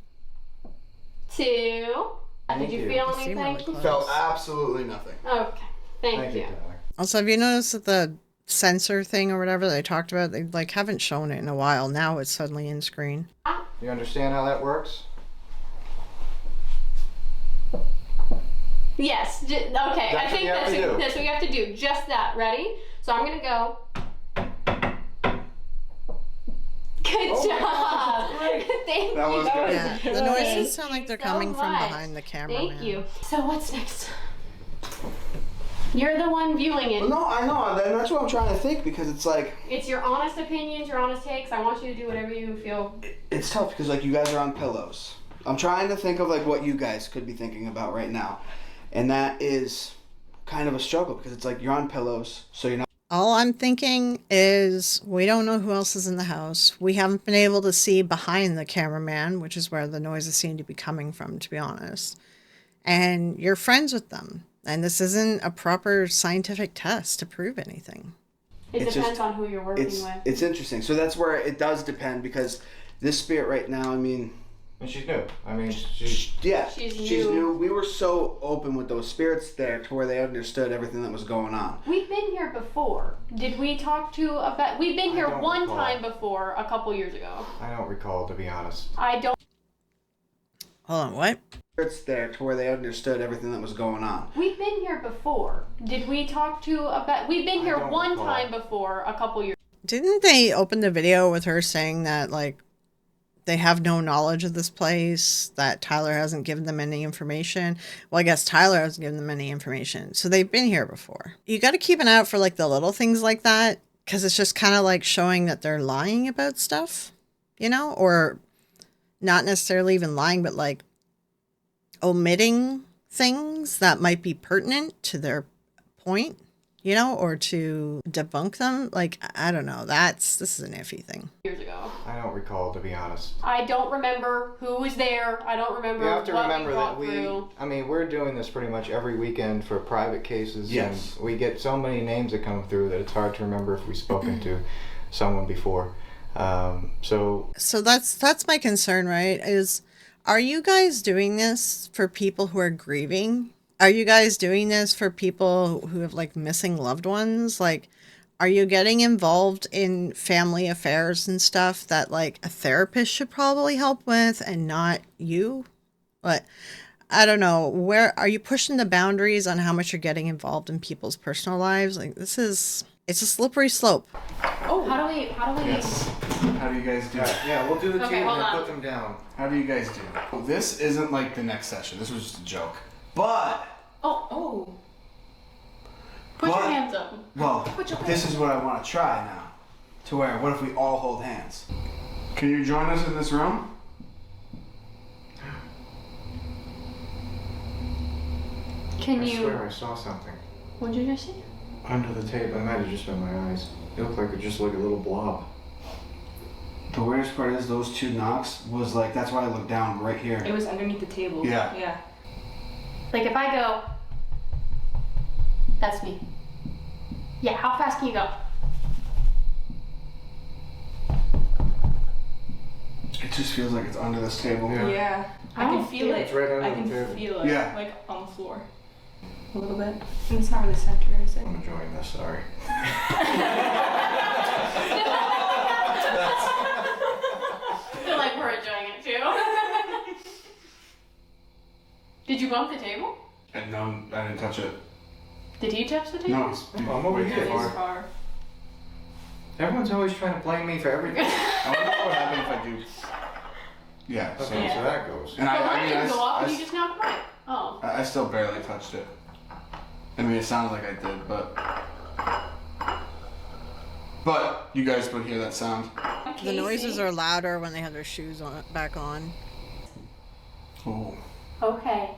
D: 2.
E: Thank
D: Did you
E: you.
D: feel
A: You seem really
D: anything?
A: close.
C: Felt absolutely nothing.
D: Okay. Thank
E: Thank
D: you.
E: you, Tyler.
A: Also, have you noticed that the sensor thing or whatever they talked about, they like haven't shown it in a while. Now it's suddenly in screen.
E: You understand how that works?
D: Yes. Okay.
E: That's
D: I
E: what
D: think
E: you have to do.
D: that's what you have to do. Just that. Ready? So I'm gonna go. Good
E: Oh my
D: job.
E: gosh, that's great.
D: Thank
E: That was
D: you.
E: good.
A: Yeah, the noises sound like they're
D: so
A: coming from
D: much.
A: behind the camera.
D: Thank you. So what's next? You're the one viewing it.
C: Well, no, I know. And that's what I'm trying to think because it's like
D: It's your honest opinions, your honest takes. I want you to do whatever you feel.
C: it's tough because like you guys are on pillows. I'm trying to think of like what you guys could be thinking about right now, and that is kind of a struggle because it's like you're on pillows, so you're not.
A: All I'm thinking is we don't know who else is in the house. We haven't been able to see behind the cameraman, which is where the noises seem to be coming from, to be honest. And you're friends with them. And this isn't a proper scientific test to prove anything.
D: It
C: It's
D: depends
C: just-
D: on who you're working
C: It's
D: with.
C: it's interesting. So that's where it does depend because this spirit right now. I mean,
E: And she's new. I mean, she.
C: yeah,
D: She's
C: she's
D: new.
C: new. We were so open with those spirits there to where they understood everything that was going on.
D: We've been here before. Did we talk to about? We've been
E: I
D: here
E: don't
D: one
E: recall.
D: time before, a couple years ago.
E: I don't recall, to be honest.
D: I don't.
A: Hold on, what?
C: Spirits there to where they understood everything that was going on.
D: We've been here before. Did we talk to about? We've been
E: I
D: here
E: don't
D: one
E: recall.
D: time before, a couple years.
A: Didn't they open the video with her saying that, like, they have no knowledge of this place, that Tyler hasn't given them any information? Well, I guess Tyler hasn't given them any information. So they've been here before. You got to keep an eye out for, like, the little things like that, because it's just kind of like showing that they're lying about stuff, you know? Or not necessarily even lying, but, like, omitting things that might be pertinent to their point, you know, or to debunk them. Like, I don't know. This is an iffy thing.
D: Years ago.
E: I don't recall, to be honest.
D: I don't remember who was there. I don't remember
E: You have to
D: what
E: remember
D: we
E: that
D: walked through.
E: I mean, we're doing this pretty much every weekend for private cases.
C: Yes.
E: And we get so many names that come through that it's hard to remember if we've spoken to someone before. So
A: So that's my concern, right? Are you guys doing this for people who are grieving? Are you guys doing this for people who have like missing loved ones? Like, Are you getting involved in family affairs and stuff that like a therapist should probably help with and not you? But I don't know. Where are you pushing the boundaries on how much you're getting involved in people's personal lives? Like it's a slippery slope.
D: Oh, how do we?
E: Yes.
C: How do you guys do?
E: Yeah, we'll do the
D: Okay,
E: two
D: hold
E: and then
D: on.
E: put them down.
C: How do you guys do? Well, this isn't like the next session. This was just a joke. But
D: Oh. Put
C: What?
D: your hands up.
C: well,
D: Put your
C: this is what I want to try now. To where? What if we all hold hands? Can you join us in this room?
D: Can
E: I
D: you?
E: swear I saw something.
D: What did you just say?
E: Under the tape, I might have just been my eyes. It looked like just like a little blob.
C: The weirdest part is those two knocks was like, that's why I looked down right here.
F: It was underneath the table.
C: Yeah.
F: Yeah.
D: Like if I go, that's me. Yeah, how fast can you go?
C: It just feels like it's under this table.
E: Yeah.
F: Yeah. I
D: Oh,
F: can feel it.
E: It's right under
F: I
E: the
F: can
E: table.
F: feel it.
C: Yeah.
F: Like on the floor. A little bit. And it's not really center, is it?
E: I'm enjoying this, sorry.
D: I feel like we're enjoying it too. Did you bump the table?
C: And no, I didn't touch it.
D: Did he touch the table?
C: No, it's
E: I'm over
C: way
E: here.
C: too
F: It's
C: far.
F: far.
E: Everyone's always trying to blame me for everything.
C: I wonder what would happen if I do. Yeah, so.
E: Okay, so that goes.
C: And
D: But
C: I
D: mine
C: mean,
D: didn't go off and you
C: I,
D: just knocked mine. Oh.
C: I still barely touched it. I mean, it sounded like I did, but you guys would hear that sound.
A: The noises are louder when they have their shoes on back on.
C: Oh.
D: Okay.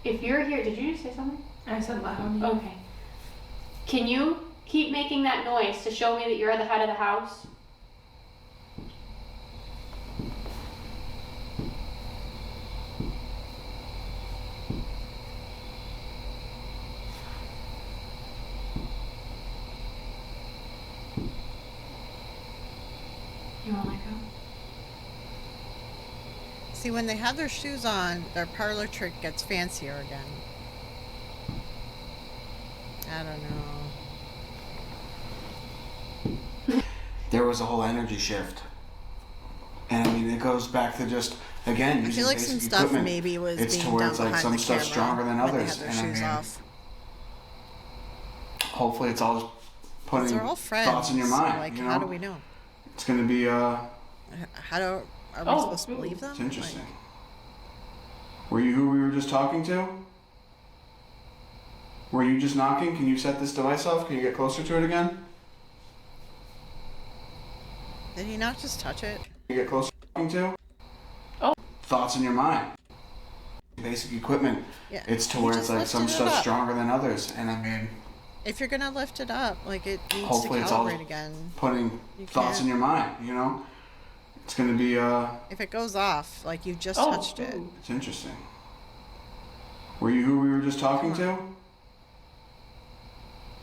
D: If you're here, did you just say something?
F: I said loud.
D: Okay. Can you keep making that noise to show me that you're at the head of the house? You wanna let go?
A: See, when they have their shoes on, their parlor trick gets fancier again. I don't know.
C: There was a whole energy shift. And I mean, it goes back to just, again,
A: I
C: using
A: feel like
C: basic
A: some stuff
C: equipment.
A: maybe was
C: It's
A: being
C: to where
A: done
C: it's like
A: behind
C: some
A: the
C: stuff's
A: camera
C: stronger than
A: when they
C: others.
A: have their
C: And I
A: shoes
C: mean,
A: off.
C: hopefully it's all putting
A: They're all friends.
C: thoughts in your mind.
A: Like,
C: you know?
A: how do we know?
C: It's going to be,
A: How do are we
D: Oh,
A: supposed to believe them?
C: it's interesting. Were you who we were just talking to? Were you just knocking? Can you set this device off? Can you get closer to it again?
A: Did he not just touch it?
C: Can you get closer to?
D: Oh.
C: Thoughts in your mind. Basic equipment.
A: Yeah.
C: It's to
A: He
C: where
A: just
C: it's like some
A: lifted it
C: stuff's
A: up.
C: stronger than others. And I mean,
A: If you're gonna lift it up, like it needs
C: hopefully
A: to
C: it's all
A: calibrate again.
C: putting
A: You
C: thoughts in
A: can't-
C: your mind, you know? It's going to be,
A: If it goes off, like you just
D: Oh.
A: touched it.
C: it's interesting. Were you who we were just talking to?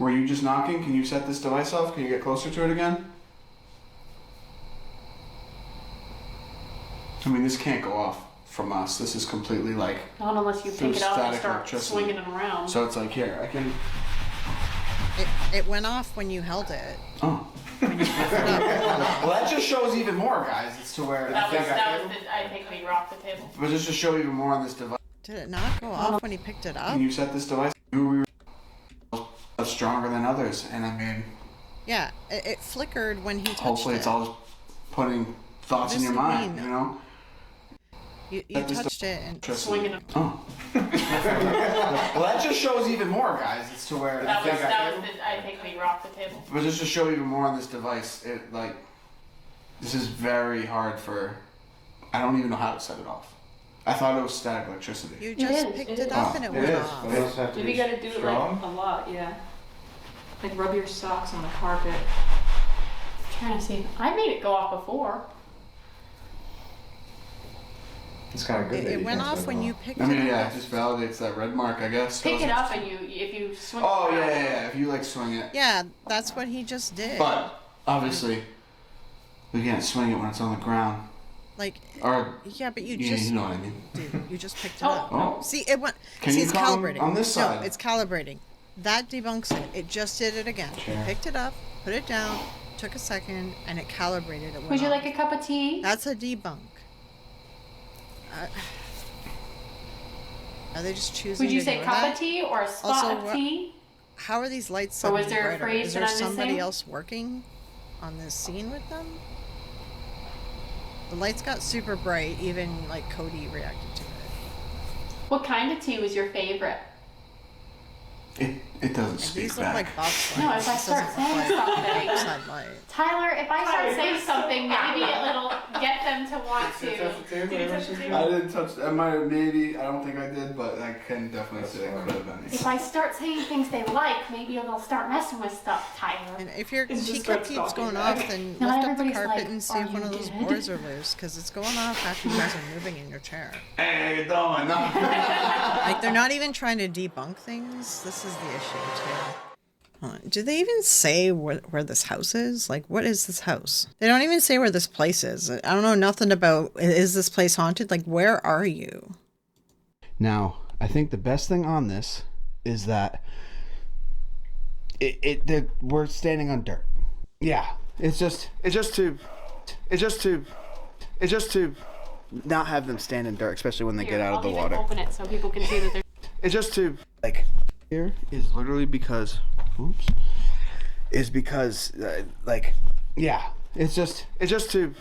C: Were you just knocking? Can you set this device off? Can you get closer to it again? I mean, this can't go off from us. This is completely like,
D: Not unless you
C: Through
D: pick it up and
C: static
D: start
C: electricity.
D: swinging it around.
C: so it's like, here, I can,
A: It went off when you held it.
C: oh.
A: When you lifted it up, it went off.
C: Well, that just shows even more, guys. It's to where,
D: that was I think we rocked the table.
C: but just to show even more on this device.
A: Did it not go off when he picked it up?
C: Can you set this device? Who we were stronger than others, and I mean,
A: Yeah, it flickered when he touched
C: hopefully
A: it.
C: it's all putting thoughts in
A: What
C: your
A: does it
C: mind,
A: mean?
C: you know?
A: You
C: That just
A: touched it and
D: Swinging it.
C: Oh. Well, that just shows even more, guys. It's to where,
D: I think we rocked the table.
C: but just to show even more on this device, it like, this is very hard for, I don't even know how to set it off. I thought it was static electricity.
A: you just
D: is,
A: picked
D: it
A: it
D: is.
A: up and it
C: It
A: went
C: is,
A: off.
C: but
E: It does have to
F: Maybe
E: be
F: you gotta do it
E: strong.
F: like a lot, yeah. Like rub your socks on the carpet.
D: Trying to see. I made it go off before.
E: It's kind of good. that
A: It
E: you
A: went
E: can't
A: off
E: set
A: when
E: it
A: you
E: off.
A: picked
C: I mean,
A: it
C: yeah,
A: up.
C: it just validates that red mark, I guess.
D: Pick
C: That
D: it
C: was
D: up and
C: interesting.
D: if you swing
C: Oh,
D: it
C: yeah,
D: around.
C: yeah, yeah. If you like swing it.
A: Yeah, that's what he just did.
C: But, obviously, we can't swing it when it's on the ground.
A: Like,
C: Or,
A: yeah, but you
C: yeah,
A: just
C: you know what I mean.
A: did. You just picked it
D: Oh.
A: up.
C: Oh.
A: See, it went.
C: Can
A: see,
C: you
A: it's
C: come
A: calibrating.
C: on this side?
A: No, it's calibrating. That debunks it. It just did it again.
E: Sure.
A: It picked it up, put it down, took a second, and it calibrated it.
D: Would you like a cup of tea?
A: That's a debunk. Are they just choosing?
D: Would you
A: to
D: say
A: ignore
D: cup
A: that?
D: of tea or a spot
A: Also,
D: of tea?
A: How are these lights
D: Or was
A: suddenly
D: there a
A: brighter?
D: phrase
A: Is
D: that
A: there
D: I'm
A: somebody
D: missing?
A: else working on this scene with them? The lights got super bright. Even like Cody reacted to it.
D: What kind of tea was your favorite?
C: It doesn't speak
A: These look
C: back.
A: like bobsleds.
D: No, if I
A: This
D: start
A: doesn't look
D: saying
A: like
D: something.
A: outside light.
D: Tyler, if I start saying something, maybe it'll get them to want to.
C: I didn't touch. I might have maybe. I don't think I did, but I can definitely say it could have been.
D: If I start saying things they like, maybe they'll start messing with stuff, Tyler.
A: And if your
F: It's just
A: teacup
F: starts
A: keeps
F: talking
A: going
F: back.
A: off, then
D: Not
A: lift up the
D: everybody's
A: carpet
D: like,
A: and see if
D: "Are
A: one of
D: you
A: those
D: dead?"
A: boards are loose, because it's going off after you guys are moving in your chair.
C: Hey, don't.
A: Like, they're not even trying to debunk things. This is the issue, too. Do they even say where this house is? Like, what is this house? They don't even say where this place is. I don't know nothing about, is this place haunted? Like, where are you?
C: Now, I think the best thing on this is that we're standing on dirt. Yeah, it's just to not have them stand in dirt, especially when they get out of the
D: I'll
C: water.
D: even open it so people can see that there's.
C: It's just to like here is literally because like yeah, it's just to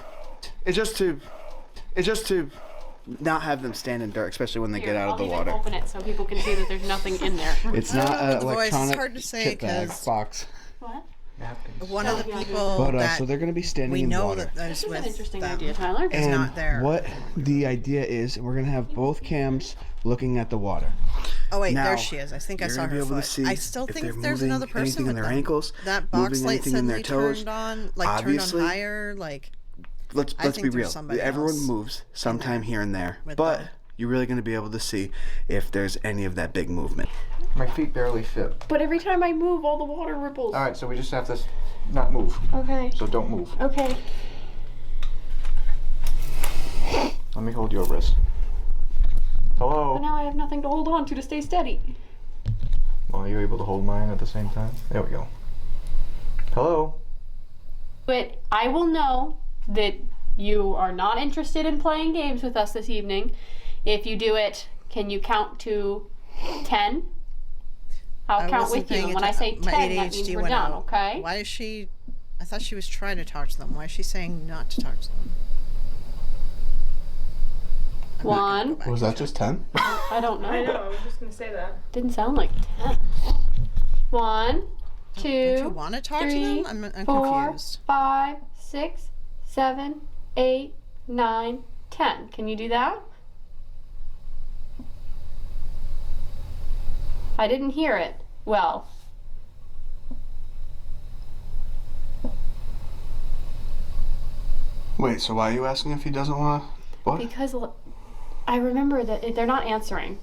C: not have them stand in dirt, especially when they get out of the
D: I'll
C: water.
D: even open it so people can see that there's nothing in there.
C: It's
A: I don't
C: not
A: know
C: an
A: the voice. It's
C: electronic
A: hard to say
C: chip bag
A: 'cause-
C: box.
D: What?
E: Napkins.
A: One of the people
C: But
A: that
C: so they're going to be standing
A: we
C: in
A: know
C: water.
A: that there's
D: This is
A: with
D: an interesting
A: them
D: idea, Tyler.
A: is
C: And
A: not there.
C: what the idea is, we're going to have both cams looking at the water.
A: Oh wait,
C: Now,
A: there she is. I think I
C: You're
A: saw
C: gonna
A: her
C: be able
A: foot.
C: to see
A: I still
C: if
A: think
C: they're
A: there's
C: moving
A: another person
C: anything in
A: with
C: their
A: them.
C: ankles,
A: That box
C: moving
A: light
C: anything in their
A: suddenly
C: toes.
A: turned on, like
C: Obviously,
A: turned on higher, like
C: let's
A: I
C: be
A: think there's
C: real.
A: somebody
C: Everyone
A: else
C: moves sometime here and there,
A: with
C: but
A: them.
C: you're really going to be able to see if there's any of that big movement.
E: My feet barely fit.
D: But every time I move, all the water ripples.
E: All right, so we just have to not move.
D: Okay.
E: So don't move.
D: Okay.
E: Let me hold your wrist.
D: But
E: Hello.
D: now I have nothing to hold on to stay steady.
E: Well, are you able to hold mine at the same time? There we go. Hello.
D: But I will know that you are not interested in playing games with us this evening. If you do it, can you count to 10? I'll
A: I
D: count
A: wasn't
D: with you.
A: paying
D: And when I say
A: atten- my
D: 10, that means
A: ADHD
D: we're
A: went
D: done,
A: out.
D: okay?
A: Why is she? I thought she was trying to talk to them. Why is she saying not to talk to them? I'm not gonna go
D: One.
A: back
C: Was
A: and
C: that just 10?
D: I don't know.
F: I know, I was just gonna say that.
D: Didn't sound like 10. 1,
A: check. Don't you
D: 2,
A: want to talk
D: 3,
A: to them? I'm
D: 4,
A: confused.
D: 5, 6, 7, 8, 9, 10. Can you do that? I didn't hear it. Well,
C: Wait, so why are you asking if he doesn't want to? What?
D: because I remember that they're not answering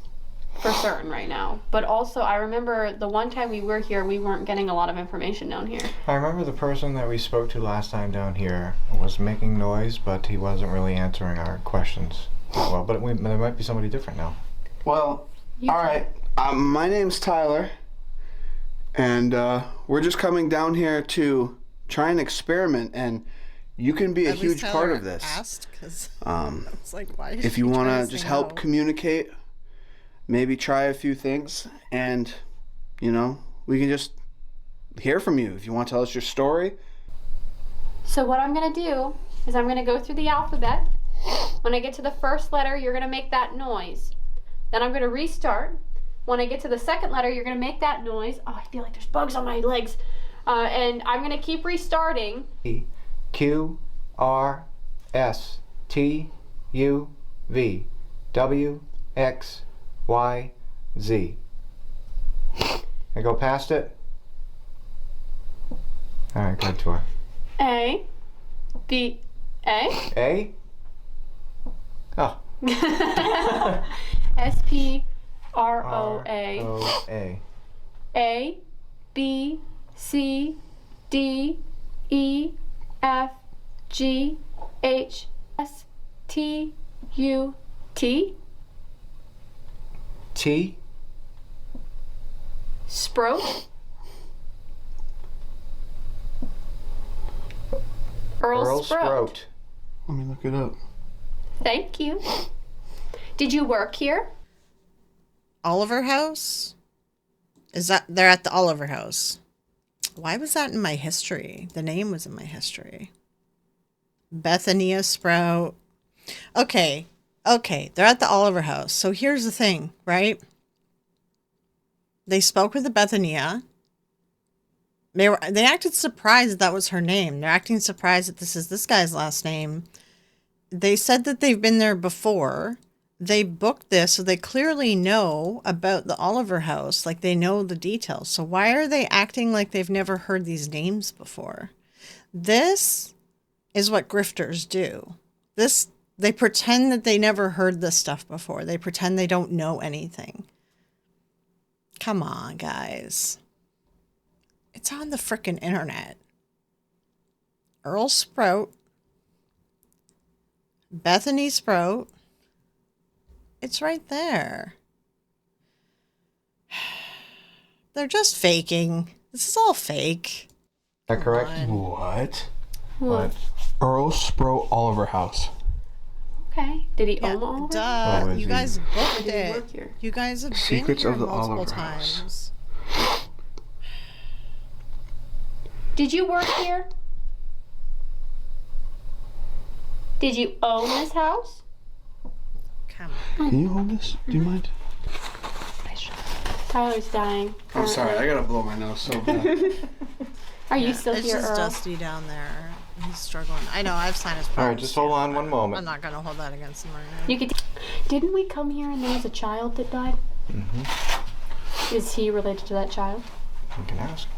D: for certain right now. But also, I remember the one time we were here, we weren't getting a lot of information down here.
E: I remember the person that we spoke to last time down here was making noise, but he wasn't really answering our questions well. But there might be somebody different now.
C: Well,
D: You
C: all right. My name's Tyler, and we're just coming down here to try and experiment, and you can be a
A: At least
C: huge part
A: Tyler
C: of this.
A: Asked because
C: Um,
A: I was like, why? Is
C: if
A: she
C: you want
A: trying
C: to just
A: say
C: help
A: no?
C: communicate, maybe try a few things, and we can just hear from you. If you want to tell us your story,
D: So what I'm going to do is I'm going to go through the alphabet. When I get to the first letter, you're going to make that noise. Then I'm going to restart. When I get to the second letter, you're going to make that noise. Oh, I feel like there's bugs on my legs. And I'm going to keep restarting.
E: Q R S T U V W X Y Z. I go past it. All right, good tour.
D: A. B. A.
E: A. Oh.
D: S. P. R. O. A.
E: O. A.
D: A. B. C. D. E. F. G. H. S. T. U. T.
E: T.
D: Sprout? Earl Sprout.
C: Let me look it up.
D: Thank you. Did you work here?
A: Oliver House? They're at the Oliver House. Why was that in my history? The name was in my history. Bethania Sprout. Okay. They're at the Oliver House. So here's the thing, right? They spoke with the Bethania. They acted surprised that was her name. They're acting surprised that this is this guy's last name. They said that they've been there before. They booked this, so they clearly know about the Oliver House. Like, they know the details. So why are they acting like they've never heard these names before? This is what grifters do. They pretend that they never heard this stuff before. They pretend they don't know anything. Come on, guys. It's on the frickin' internet. Earl Sprout. Bethany Sprout. It's right there. They're just faking. This is all fake.
E: Is that correct?
C: What? Earl Sprout Oliver House.
D: Okay. Did he own Oliver?
A: Duh.
E: Oh,
A: You guys booked
D: Did he
A: it.
D: work here?
A: You guys have
C: Secrets
A: been
C: of
A: here
C: the
A: multiple
C: Oliver House.
A: times.
D: Did you work here? Did you own this house?
A: Come on.
C: Can you hold this? Do you mind?
D: Tyler's dying.
C: I'm sorry, I gotta blow my nose so bad.
D: Are you still
A: It's
D: here,
A: just
D: Earl?
A: dusty down there. He's struggling. I know, I have sinus problems.
E: All right, just hold on one
A: I'm
E: moment.
A: not going to hold that against him right now.
D: You could. Didn't we come here and there was a child that died?
E: Mm-hmm.
D: Is he related to that child?
E: You can ask.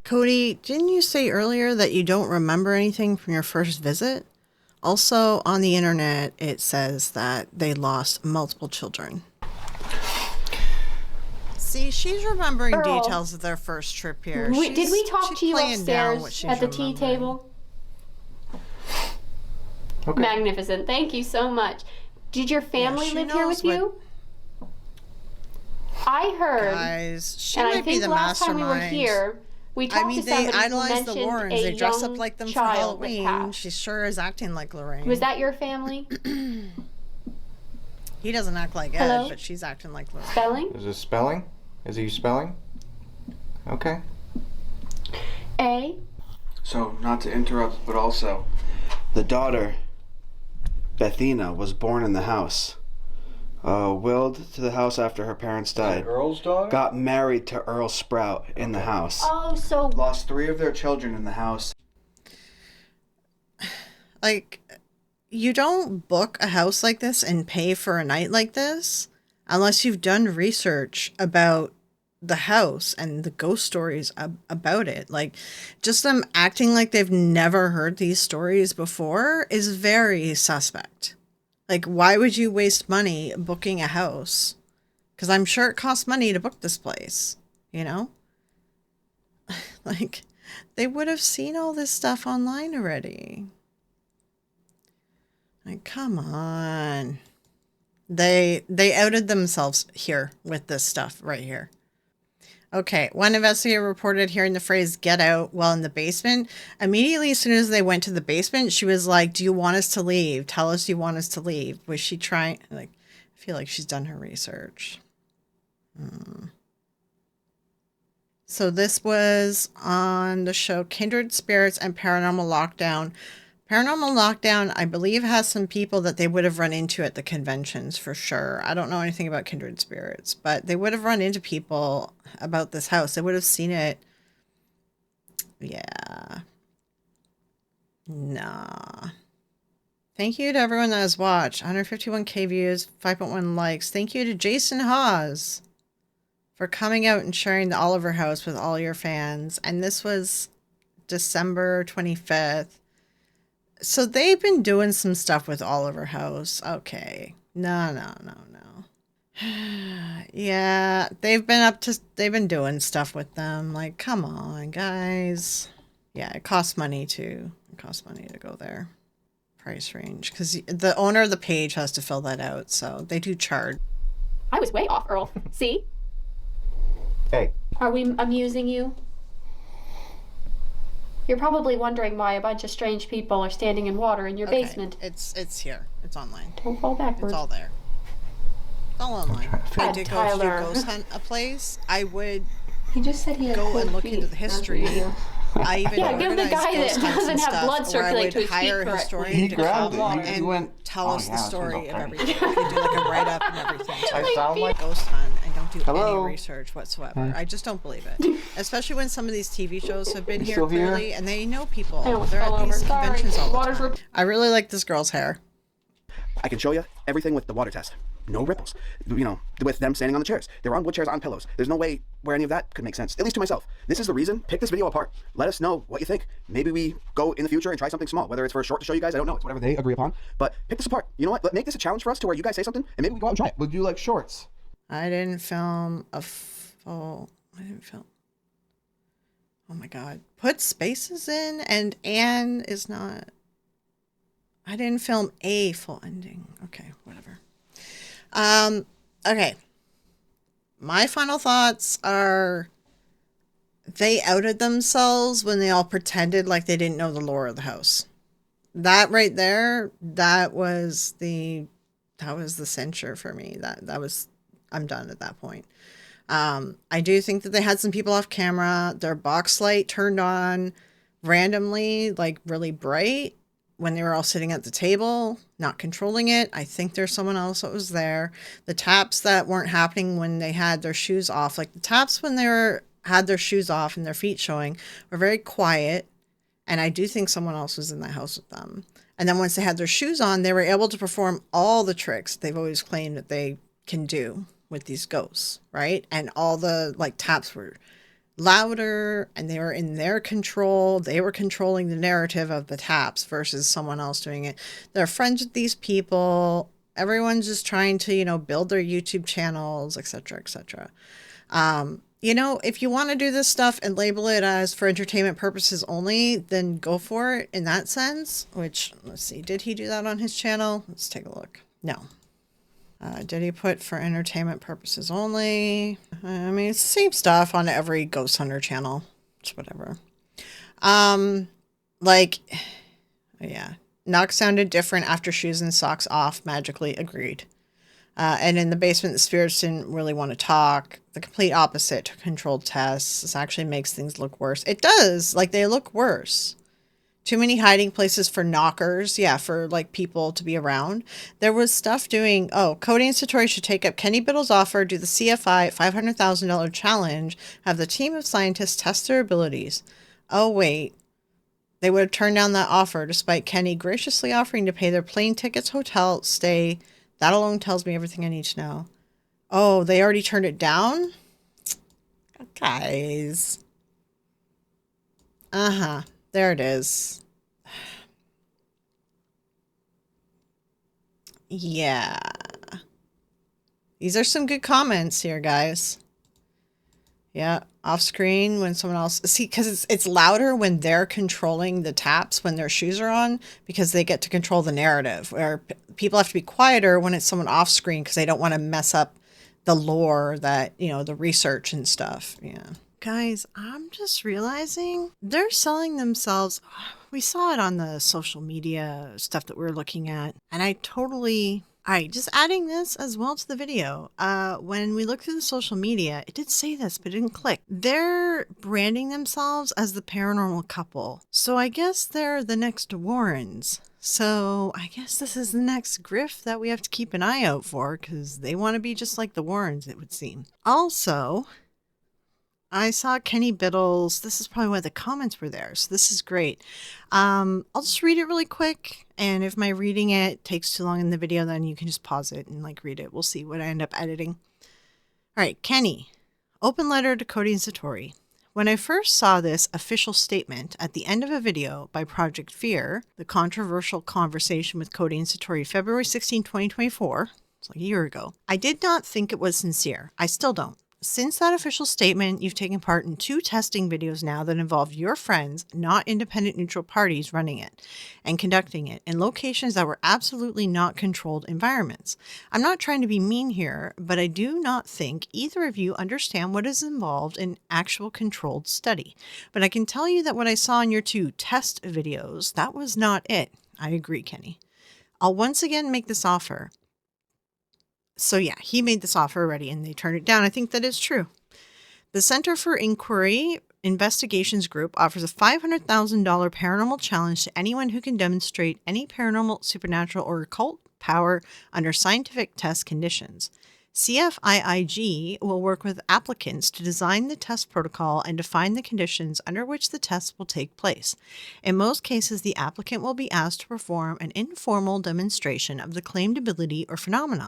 A: Cody, didn't you say earlier that you don't remember anything from your first visit? Also, on the internet, it says that they lost multiple children. See, she's remembering
D: Earl.
A: details of their first trip here.
D: Did we talk
A: she's
D: to you
A: playing down
D: upstairs
A: what she's
D: at the tea
A: remembering.
D: table?
E: Okay.
D: Magnificent. Thank you so much. Did your family
A: she
D: live here
A: knows
D: with you?
A: what-
D: I heard,
A: Guys, she
D: and I
A: might be
D: think
A: the
D: last time we were
A: mastermind.
D: here, we talked
A: I mean,
D: to
A: they
D: somebody who
A: idolize the
D: mentioned
A: Warrens.
D: a
A: They dress up
D: young
A: like them for
D: child that
A: Halloween.
D: passed.
A: She sure is acting like Lorraine.
D: Was that your family?
A: He doesn't act like
D: Hello?
A: Ed, but she's acting like Lorraine.
D: Spelling?
E: Is this spelling? Is he spelling? Okay.
D: A.
C: So, not to interrupt, but also, the daughter, Bethina, was born in the house. Willed to the house after her parents died.
E: Earl's daughter?
C: Got married to Earl Sprout in the house.
D: Oh, so
C: Lost 3 of their children in the house.
A: Like, you don't book a house like this and pay for a night like this unless you've done research about the house and the ghost stories about it. Like, just them acting like they've never heard these stories before is very suspect. Like, why would you waste money booking a house? Because I'm sure it costs money to book this place, you know? Like, they would have seen all this stuff online already. Like, come on. They outed themselves here with this stuff right here. Okay, one investigator reported hearing the phrase "get out" while in the basement. Immediately, as soon as they went to the basement, she was like, "Do you want us to leave? Tell us you want us to leave." Was she trying? Like, I feel like she's done her research. So this was on the show Kindred Spirits and Paranormal Lockdown. Paranormal Lockdown, I believe, has some people that they would have run into at the conventions for sure. I don't know anything about Kindred Spirits, but they would have run into people about this house. They would have seen it. Yeah. Nah. Thank you to everyone that has watched. 151k views, 5.1 likes. Thank you to Jason Hawes for coming out and sharing the Oliver House with all your fans. And this was December 25th. So they've been doing some stuff with Oliver House. Okay. No. Yeah, they've been doing stuff with them. Like, come on, guys. Yeah, it costs money to go there. Price range. Because the owner of the page has to fill that out. So they do charge.
D: I was way off, Earl. See?
E: Hey,
D: Are we amusing you? You're probably wondering why a bunch of strange people are standing in water in your basement.
A: It's here. It's online.
D: Don't fall backwards.
A: It's all there. It's all online. If I did go to
D: Tyler.
A: ghost hunt a place, I would
F: He just said he had
A: go
F: cold
A: and look
F: feet.
A: into the history. I even
D: Yeah, give the
A: organized
D: guy
A: ghost
D: that
A: hunts
D: doesn't
A: and
D: have
A: stuff
D: blood
A: where I
D: circulating
A: would
D: to his feet
A: hire a
D: correctly.
A: historian
C: He
A: to
C: grabbed
A: come
C: it. He
A: and
C: went,
A: tell us the
C: yeah,
A: story
C: it's
A: of
C: okay.
A: everything. We do like a write-up and everything.
E: I sound like
A: Ghost hunt and don't do
C: Hello?
A: any research whatsoever. I just don't believe it. Especially when some of these TV shows have been
C: You
A: here
C: still here?
A: clearly and they know people.
D: I almost
A: They're
D: fell
A: at these
D: over. Sorry.
A: conventions all the
D: Water's
A: time. I really like this girl's hair.
B: I can show you everything with the water test. No ripples. You know, with them standing on the chairs. They were on wood chairs on pillows. There's no way where any of that could make sense, at least to myself. This is the reason. Pick this video apart. Let us know what you think. Maybe we go in the future and try something small, whether it's for a short to show you guys. I don't know. It's whatever they agree upon. But pick this apart. You know what? Make this a challenge for us to where you guys say something and maybe we go out and try it.
C: Would you like shorts?
A: I didn't film a full. I didn't film. Oh my god. Put spaces in and Anne is not. I didn't film a full ending. Okay, whatever. Okay. My final thoughts are they outed themselves when they all pretended like they didn't know the lore of the house. That right there, that was the censure for me. I'm done at that point. I do think that they had some people off camera, their box light turned on randomly, like really bright when they were all sitting at the table, not controlling it. I think there's someone else that was there. The taps that weren't happening when they had their shoes off, like the taps when they had their shoes off and their feet showing, were very quiet. And I do think someone else was in that house with them. And then once they had their shoes on, they were able to perform all the tricks they've always claimed that they can do with these ghosts, right? And all the like taps were louder and they were in their control. They were controlling the narrative of the taps versus someone else doing it. They're friends with these people. Everyone's just trying to, you know, build their YouTube channels, etc., etc. You know, if you want to do this stuff and label it as for entertainment purposes only, then go for it in that sense, which, let's see, did he do that on his channel? Let's take a look. No. Did he put for entertainment purposes only? I mean, it's the same stuff on every Ghost Hunter channel. It's whatever. Like, yeah. Knock sounded different after shoes and socks off. Magically agreed. And in the basement, the spirits didn't really want to talk. The complete opposite to controlled tests. This actually makes things look worse. It does. Like, they look worse. Too many hiding places for knockers. Yeah, for, like, people to be around. There was stuff doing... Oh, Cody and Satori should take up Kenny Biddle's offer, do the CFI $500,000 challenge, have the team of scientists test their abilities. Oh, wait. They would have turned down that offer, despite Kenny graciously offering to pay their plane tickets, hotel, stay... That alone tells me everything I need to know. Oh, they already turned it down? Guys. Uh-huh. There it is. Yeah. These are some good comments here, guys. Yeah, off screen when someone else... See, because it's louder when they're controlling the taps when their shoes are on because they get to control the narrative. Where people have to be quieter when it's someone off screen because they don't want to mess up the lore that, you know, the research and stuff. Yeah. Guys, I'm just realizing they're selling themselves... We saw it on the social media stuff that we were looking at. And I totally... All right, just adding this as well to the video. When we look through the social media, it did say this, but it didn't click. They're branding themselves as the paranormal couple. So I guess they're the next Warrens. So I guess this is the next grift that we have to keep an eye out for because they want to be just like the Warrens, it would seem. Also, I saw Kenny Biddle's, this is probably why the comments were there, so this is great. I'll just read it really quick, and if my reading it takes too long in the video, then you can just pause it and like read it. We'll see what I end up editing. All right, Kenny. Open letter to Cody and Satori. When I first saw this official statement at the end of a video by Project Fear, the controversial conversation with Cody and Satori, February 16, 2024, it's like a year ago, I did not think it was sincere. I still don't. Since that official statement, you've taken part in 2 testing videos now that involve your friends, not independent neutral parties, running it and conducting it in locations that were absolutely not controlled environments. I'm not trying to be mean here, but I do not think either of you understand what is involved in actual controlled study. But I can tell you that what I saw in your 2 test videos, that was not it. I agree, Kenny. I'll once again make this offer. So yeah, he made this offer already and they turned it down. I think that is true. The Center for Inquiry Investigations Group offers a $500,000 paranormal challenge to anyone who can demonstrate any paranormal, supernatural, or occult power under scientific test conditions. CFIIG will work with applicants to design the test protocol and define the conditions under which the test will take place. In most cases, the applicant will be asked to perform an informal demonstration of the claimed ability or phenomena.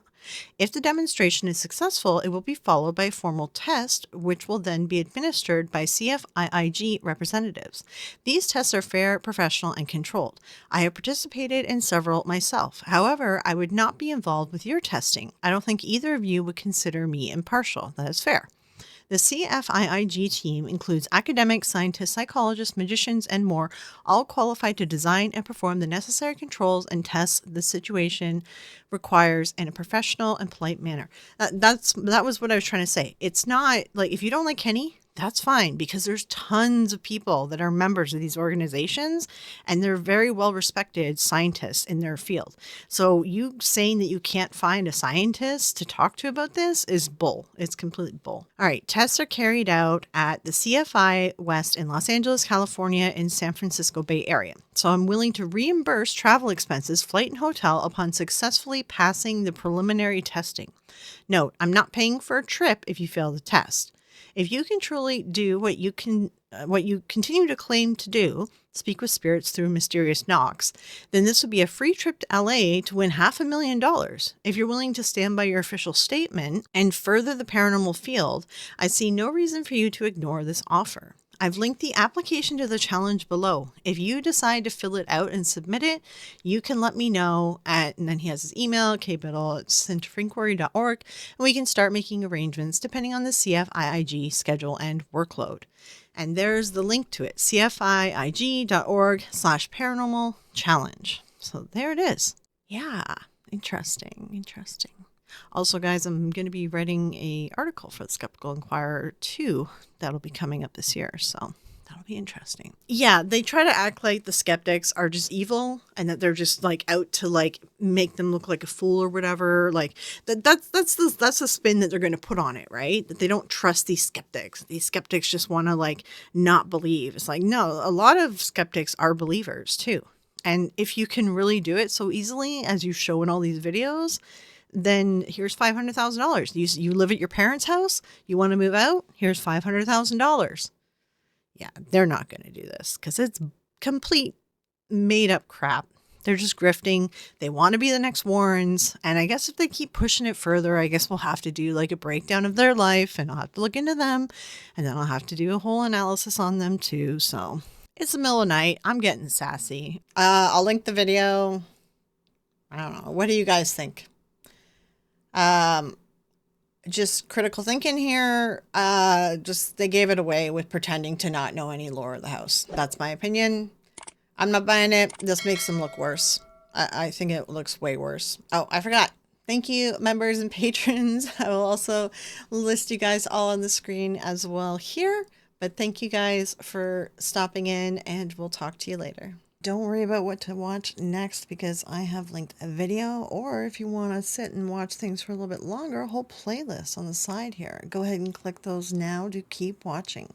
A: If the demonstration is successful, it will be followed by a formal test, which will then be administered by CFIIG representatives. These tests are fair, professional, and controlled. I have participated in several myself. However, I would not be involved with your testing. I don't think either of you would consider me impartial. That is fair. The CFIIG team includes academics, scientists, psychologists, magicians, and more, all qualified to design and perform the necessary controls and tests the situation requires in a professional and polite manner. That was what I was trying to say. It's not like, if you don't like Kenny, that's fine, because there's tons of people that are members of these organizations and they're very well respected scientists in their field. So you saying that you can't find a scientist to talk to about this is bull. It's complete bull. All right. Tests are carried out at the CFI West in Los Angeles, California, and San Francisco Bay Area. So I'm willing to reimburse travel expenses, flight and hotel upon successfully passing the preliminary testing. Note, I'm not paying for a trip if you fail the test. If you can truly do what you continue to claim to do, speak with spirits through mysterious knocks, then this would be a free trip to LA to win $500,000. If you're willing to stand by your official statement and further the paranormal field, I see no reason for you to ignore this offer. I've linked the application to the challenge below. If you decide to fill it out and submit it, you can let me know and then he has his email, kbiddle@centerforinquiry.org, and we can start making arrangements depending on the CFIIG schedule and workload. And there's the link to it, cfiig.org/paranormal challenge. So there it is. Yeah, interesting. Also, guys, I'm going to be writing an article for the Skeptical Inquirer too. That'll be coming up this year, so that'll be interesting. Yeah, they try to act like the skeptics are just evil and that they're just like out to like make them look like a fool or whatever. Like that's the spin that they're going to put on it, right? That they don't trust these skeptics. These skeptics just want to like not believe. It's like, no, a lot of skeptics are believers too. And if you can really do it so easily as you show in all these videos, then here's $500,000. You live at your parents' house, you want to move out, here's $500,000. Yeah, they're not going to do this because it's complete made up crap. They're just grifting. They want to be the next Warrens. And I guess if they keep pushing it further, I guess we'll have to do like a breakdown of their life and I'll have to look into them and then I'll have to do a whole analysis on them too. So it's the middle of the night. I'm getting sassy. I'll link the video. I don't know. What do you guys think? Just critical thinking here. Just they gave it away with pretending to not know any lore of the house. That's my opinion. I'm not buying it. This makes them look worse. I think it looks way worse. Oh, I forgot. Thank you, members and patrons. I will also list you guys all on the screen as well here. But thank you guys for stopping in and we'll talk to you later. Don't worry about what to watch next because I have linked a video, or if you want to sit and watch things for a little bit longer, a whole playlist on the side here. Go ahead and click those now to keep watching.